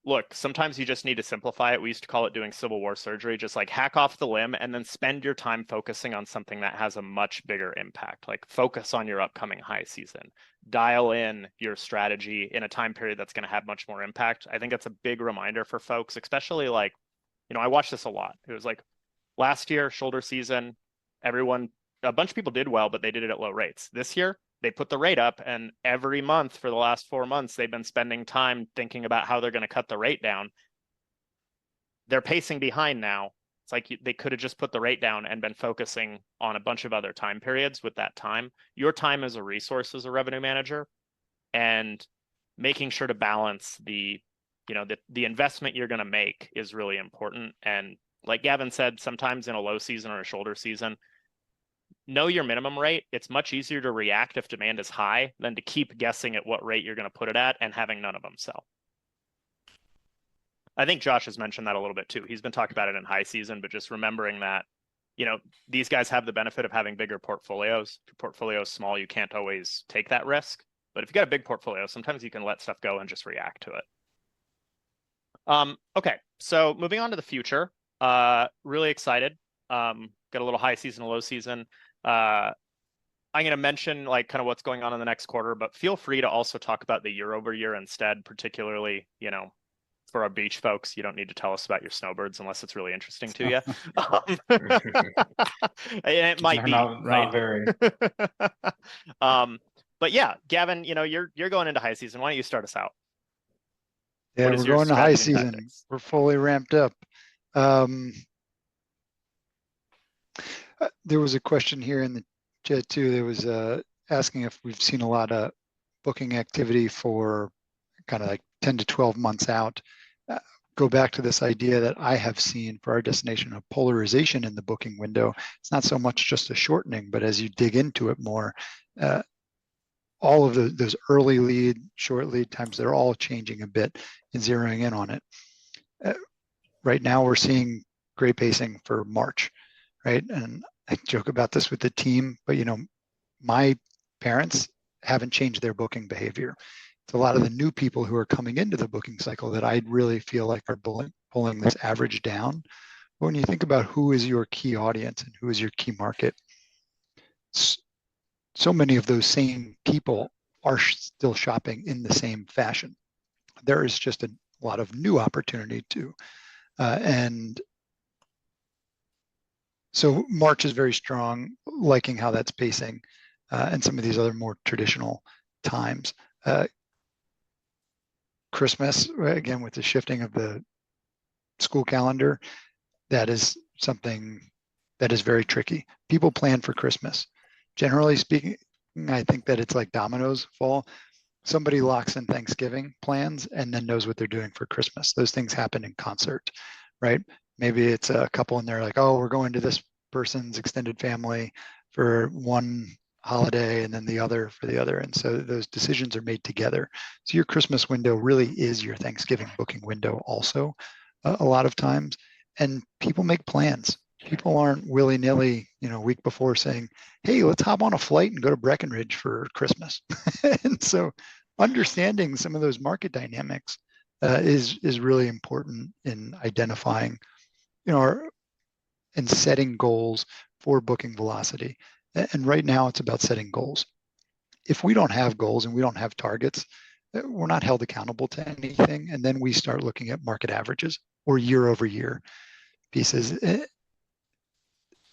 look, sometimes you just need to simplify it. We used to call it doing Civil War surgery, just like hack off the limb and then spend your time focusing on something that has a much bigger impact. Like focus on your upcoming high season. Dial in your strategy in a time period that's going to have much more impact. I think that's a big reminder for folks, especially like, I watch this a lot. It was like last year, shoulder season, a bunch of people did well, but they did it at low rates. This year, they put the rate up, and every month for the last 4 months, they've been spending time thinking about how they're going to cut the rate down. They're pacing behind now. It's like they could have just put the rate down and been focusing on a bunch of other time periods with that time. Your time is a resource as a revenue manager, and making sure to balance the investment you're going to make is really important. And like Gavin said, sometimes in a low season or a shoulder season, know your minimum rate. It's much easier to react if demand is high than to keep guessing at what rate you're going to put it at and having none of them sell. I think Josh has mentioned that a little bit too. He's been talking about it in high season, but just remembering that, these guys have the benefit of having bigger portfolios. If your portfolio is small, you can't always take that risk. But if you've got a big portfolio, sometimes you can let stuff go and just react to it. Okay, so moving on to the future, really excited. Got a little high season, a low season. I'm going to mention like kind of what's going on in the next quarter, but feel free to also talk about the year over year instead, particularly, for our beach folks. You don't need to tell us about your snowbirds unless it's really interesting to you. And it might be, not, right? Not very. But yeah, Gavin, you're going into high season. Why don't you start us out? Yeah, we're going to high season. Tactics? We're fully ramped up. There was a question here in the chat too. There was asking if we've seen a lot of booking activity for kind of like 10 to 12 months out. Go back to this idea that I have seen for our destination of polarization in the booking window. It's not so much just a shortening, but as you dig into it more, all of those early lead, short lead times, they're all changing a bit and zeroing in on it. Right now, we're seeing great pacing for March, right? And I joke about this with the team, but my parents haven't changed their booking behavior. It's a lot of the new people who are coming into the booking cycle that I really feel like are pulling this average down. But when you think about who is your key audience and who is your key market, so many of those same people are still shopping in the same fashion. There is just a lot of new opportunity too. And so March is very strong, liking how that's pacing, and some of these other more traditional times. Christmas, again, with the shifting of the school calendar, that is something that is very tricky. People plan for Christmas. Generally speaking, I think that it's like dominoes fall. Somebody locks in Thanksgiving plans and then knows what they're doing for Christmas. Those things happen in concert, right? Maybe it's a couple and they're like, oh, we're going to this person's extended family for one holiday and then the other for the other. And so those decisions are made together. So your Christmas window really is your Thanksgiving booking window also, a lot of times. And people make plans. People aren't willy-nilly, a week before saying, hey, let's hop on a flight and go to Breckenridge for Christmas. And so understanding some of those market dynamics is really important in identifying, and setting goals for booking velocity. And right now it's about setting goals. If we don't have goals and we don't have targets, we're not held accountable to anything. And then we start looking at market averages or year over year pieces.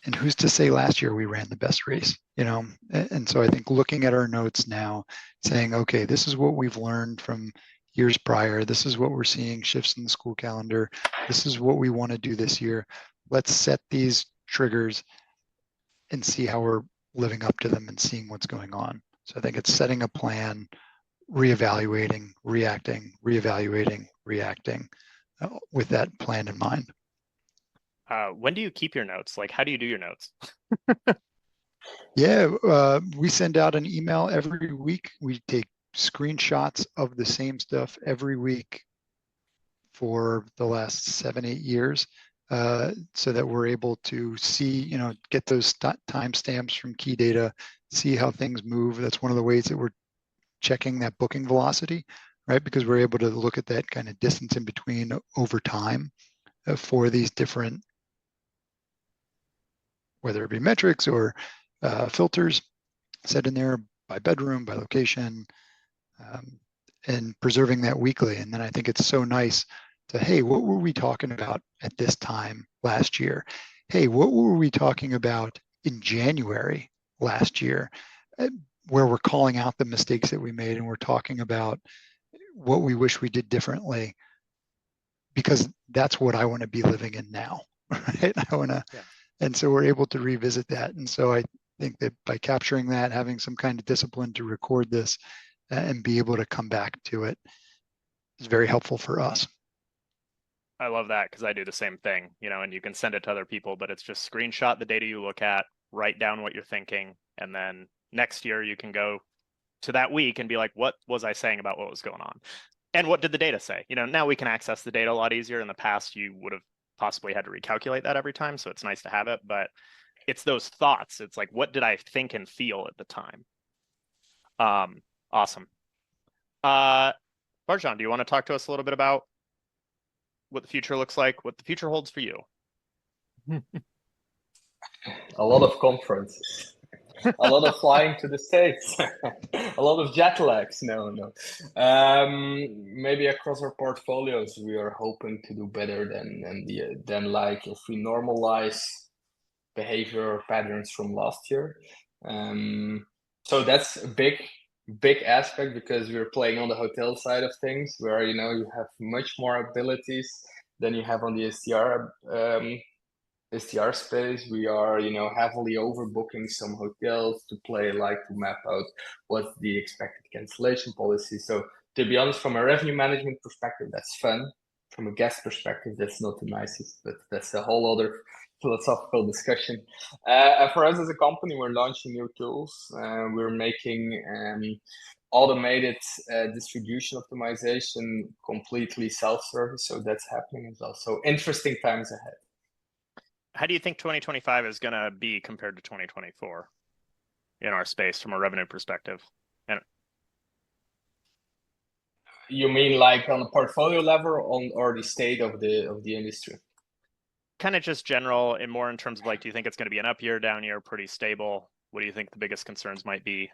And who's to say last year we ran the best race, And so I think looking at our notes now, saying, okay, this is what we've learned from years prior. This is what we're seeing shifts in the school calendar. This is what we want to do this year. Let's set these triggers and see how we're living up to them and seeing what's going on. So I think it's setting a plan, reevaluating, reacting, reevaluating, reacting with that plan in mind. When do you keep your notes? Like, how do you do your notes? Yeah, we send out an email every week. We take screenshots of the same stuff every week for the last 7-8 years, so that we're able to see, get those timestamps from key data, see how things move. That's one of the ways that we're checking that booking velocity, right? Because we're able to look at that kind of distance in between over time for these different, whether it be metrics or filters set in there by bedroom, by location, and preserving that weekly. And then I think it's so nice to, hey, what were we talking about at this time last year? Hey, what were we talking about in January last year? Where we're calling out the mistakes that we made and we're talking about what we wish we did differently, because that's what I want to be living in now, right? I want to, and so we're able to revisit that. And so I think that by capturing that, having some kind of discipline to record this and be able to come back to it is very helpful for us. I love that because I do the same thing, and you can send it to other people, but it's just screenshot the data you look at, write down what you're thinking, and then next year you can go to that week and be like, what was I saying about what was going on? And what did the data say? Now we can access the data a lot easier. In the past, you would have possibly had to recalculate that every time. So it's nice to have it, but it's those thoughts. It's like, what did I think and feel at the time? Awesome. Barjan, do you want to talk to us a little bit about what the future looks like, what the future holds for you? A lot of conferences, a lot of flying to the States, a lot of jet lags. No. Maybe across our portfolios, we are hoping to do better than like if we normalize behavior patterns from last year. So that's a big aspect because we're playing on the hotel side of things, where you have much more abilities than you have on the STR space. We are heavily overbooking some hotels to map out what's the expected cancellation policy. So to be honest, from a revenue management perspective, that's fun. From a guest perspective, that's not the nicest, but that's a whole other philosophical discussion. And for us as a company, we're launching new tools. We're making automated distribution optimization completely self-service. So that's happening as well. So interesting times ahead. How do you think 2025 is going to be compared to 2024 in our space from a revenue perspective? And you mean like on the portfolio level or the state of the industry? Kind of just general and more in terms of like, do you think it's going to be an up year, down year, pretty stable? What do you think the biggest concerns might be?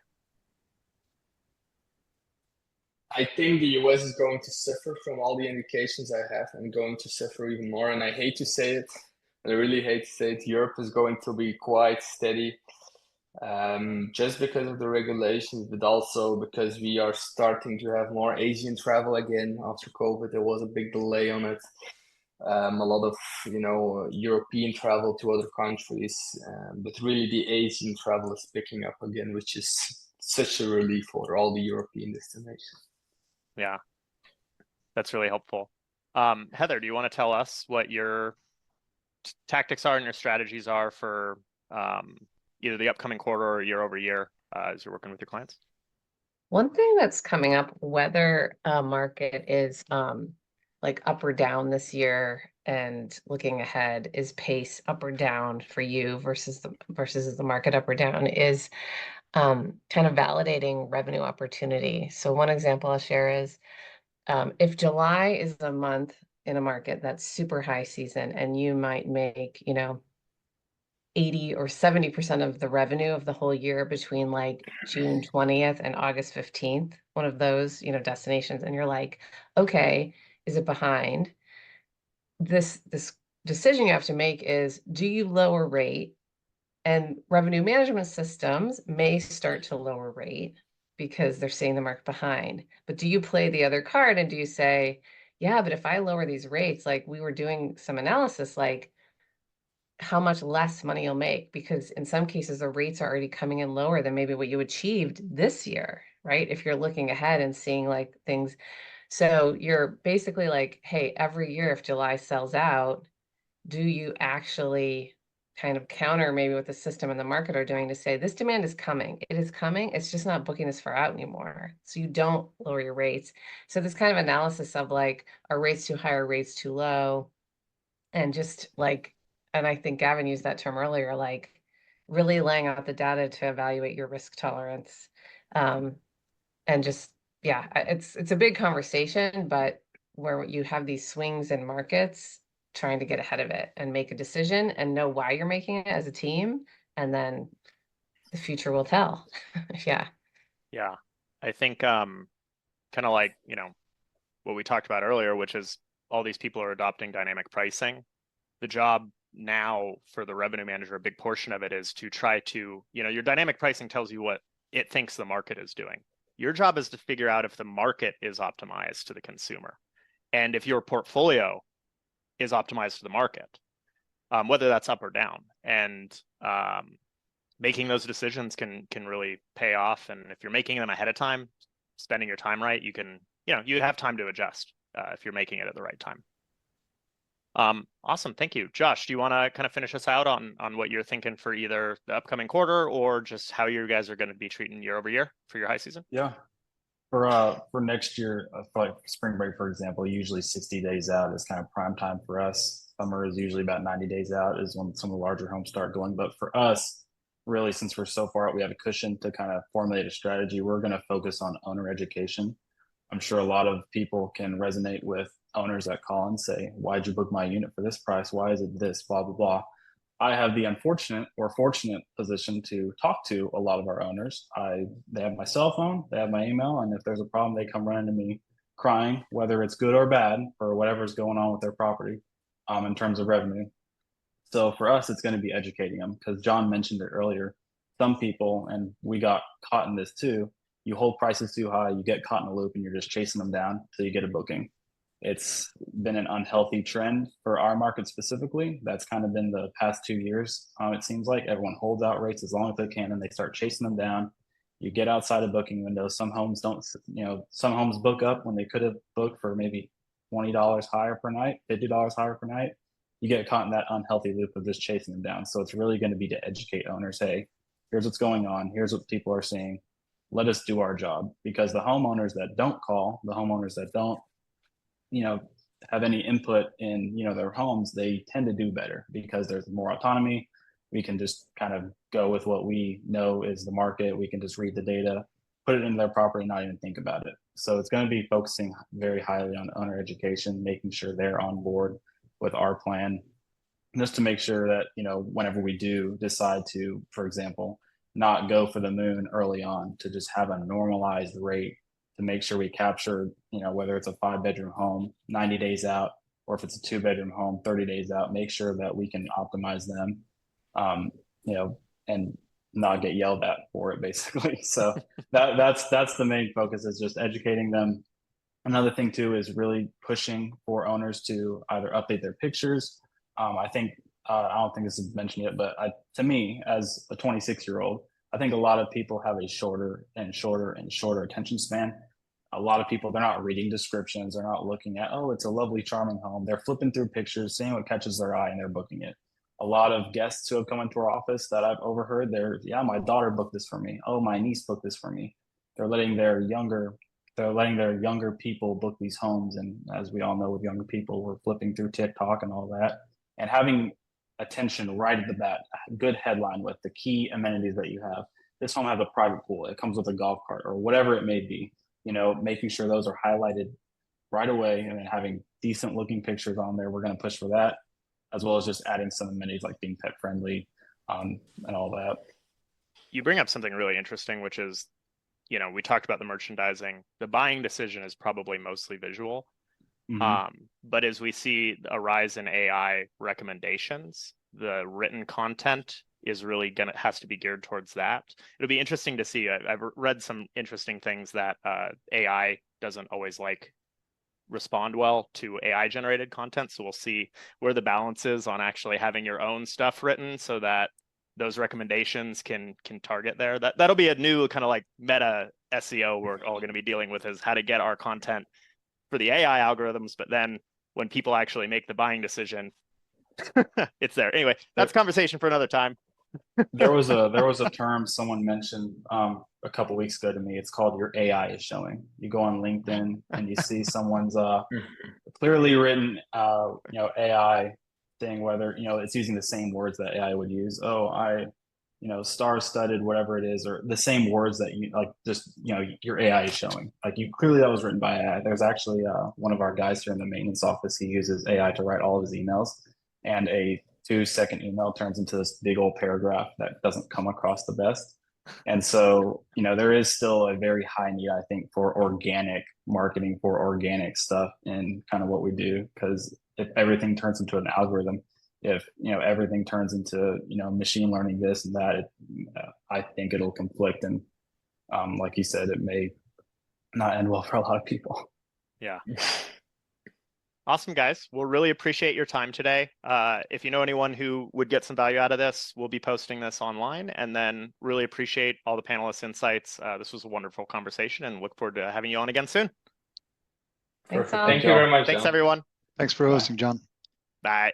I think the US is going to suffer from all the indications I have and going to suffer even more. And I hate to say it, I really hate to say it. Europe is going to be quite steady, just because of the regulations, but also because we are starting to have more Asian travel again after COVID. There was a big delay on it. A lot of European travel to other countries, but really the Asian travel is picking up again, which is such a relief for all the European destinations. Yeah, that's really helpful. Heather, do you want to tell us what your tactics are and your strategies are for either the upcoming quarter or year over year as you're working with your clients? One thing that's coming up, whether a market is like up or down this year and looking ahead, is pace up or down for you versus the market up or down, is kind of validating revenue opportunity. So one example I'll share is if July is a month in a market that's super high season and you might make 80 or 70% of the revenue of the whole year between like June 20th and August 15th, one of those, destinations, and you're like, okay, is it behind? This decision you have to make is, do you lower rate? And revenue management systems may start to lower rate because they're seeing the market behind. But do you play the other card and do you say, yeah, but if I lower these rates, like we were doing some analysis, like how much less money you'll make, because in some cases the rates are already coming in lower than maybe what you achieved this year, right? If you're looking ahead and seeing like things. So you're basically like, hey, every year if July sells out, do you actually kind of counter maybe what the system and the market are doing to say this demand is coming. It is coming. It's just not booking this far out anymore. So you don't lower your rates. So this kind of analysis of like, are rates too high or rates too low? And just like, and I think Gavin used that term earlier, like really laying out the data to evaluate your risk tolerance. And just, yeah, it's a big conversation, but where you have these swings in markets, trying to get ahead of it and make a decision and know why you're making it as a team, and then the future will tell. Yeah. Yeah, I think kind of like what we talked about earlier, which is all these people are adopting dynamic pricing. The job now for the revenue manager, a big portion of it is to try to, your dynamic pricing tells you what it thinks the market is doing. Your job is to figure out if the market is optimized to the consumer and if your portfolio is optimized to the market, whether that's up or down. And making those decisions can really pay off. And if you're making them ahead of time, spending your time right, you can, you have time to adjust if you're making it at the right time. Awesome. Thank you. Josh, do you want to kind of finish us out on what you're thinking for either the upcoming quarter or just how you guys are going to be treating year over year for your high season? Yeah. For next year, for like spring break, for example, usually 60 days out is kind of prime time for us. Summer is usually about 90 days out is when some of the larger homes start going. But for us, really, since we're so far out, we have a cushion to kind of formulate a strategy. We're going to focus on owner education. I'm sure a lot of people can resonate with owners that call and say, why'd you book my unit for this price? Why is it this? Blah, blah, blah. I have the unfortunate or fortunate position to talk to a lot of our owners. They have my cell phone, they have my email, and if there's a problem, they come running to me crying, whether it's good or bad, or whatever's going on with their property in terms of revenue. So for us, it's going to be educating them, because John mentioned it earlier. Some people, and we got caught in this too, you hold prices too high, you get caught in a loop, and you're just chasing them down till you get a booking. It's been an unhealthy trend for our market specifically. That's kind of been the past 2 years. It seems like everyone holds out rates as long as they can, and they start chasing them down. You get outside of booking windows. Some homes don't, some homes book up when they could have booked for maybe $20 higher per night, $50 higher per night. you get caught in that unhealthy loop of just chasing them down. So it's really going to be to educate owners. Hey, here's what's going on. Here's what people are seeing. Let us do our job, because the homeowners that don't call, the homeowners that don't, have any input in, their homes, they tend to do better because there's more autonomy. We can just kind of go with what we know is the market. We can just read the data, put it into their property, not even think about it. So it's going to be focusing very highly on owner education, making sure they're on board with our plan, just to make sure that, whenever we do decide to, for example, not go for the moon early on, to just have a normalized rate to make sure we capture, whether it's a 5-bedroom home 90 days out, or if it's a 2-bedroom home 30 days out, make sure that we can optimize them, and not get yelled at for it, basically. So that's the main focus, is just educating them. Another thing too is really pushing for owners to either update their pictures. I think I don't think this is mentioned yet, but to me, as a 26-year-old, I think a lot of people have a shorter and shorter and shorter attention span. A lot of people, they're not reading descriptions. They're not looking at, oh, it's a lovely, charming home. They're flipping through pictures, seeing what catches their eye, and they're booking it. A lot of guests who have come into our office that I've overheard, my daughter booked this for me. Oh, my niece booked this for me. They're letting their younger people book these homes. And as we all know, with younger people, we're flipping through TikTok and all that. And having attention right at the bat, a good headline with the key amenities that you have. This home has a private pool. It comes with a golf cart, or whatever it may be. Making sure those are highlighted right away, and then having decent looking pictures on there. We're going to push for that, as well as just adding some amenities like being pet friendly, and all that. You bring up something really interesting, which is, we talked about the merchandising. The buying decision is probably mostly visual. Mm-hmm. But as we see a rise in AI recommendations, the written content is really has to be geared towards that. It'll be interesting to see. I've read some interesting things that AI doesn't always respond well to AI generated content. So we'll see where the balance is on actually having your own stuff written, so that those recommendations can target there. That'll be a new kind of meta SEO we're all going to be dealing with, is how to get our content for the AI algorithms, but then when people actually make the buying decision, it's there. Anyway, that's conversation for another time. There was a term someone mentioned a couple weeks ago to me. It's called "your AI is showing." You go on LinkedIn and you see someone's clearly written AI thing, whether it's using the same words that AI would use. Oh, star-studded, whatever it is, or the same words that your AI is showing. Clearly that was written by AI. There's actually one of our guys here in the maintenance office. He uses AI to write all of his emails, and a 2-second email turns into this big old paragraph that doesn't come across the best. And so, there is still a very high need, I think, for organic marketing, for organic stuff in kind of what we do. Because if everything turns into an algorithm, if everything turns into machine learning this and that, I think it'll conflict, and like you said, it may not end well for a lot of people. Yeah. Awesome, guys. We'll really appreciate your time today. If you know anyone who would get some value out of this, we'll be posting this online, and then really appreciate all the panelists' insights. This was a wonderful conversation, and look forward to having you on again soon. Thanks, Thank you very much. Thanks, John. everyone. Thanks for hosting, John. Bye.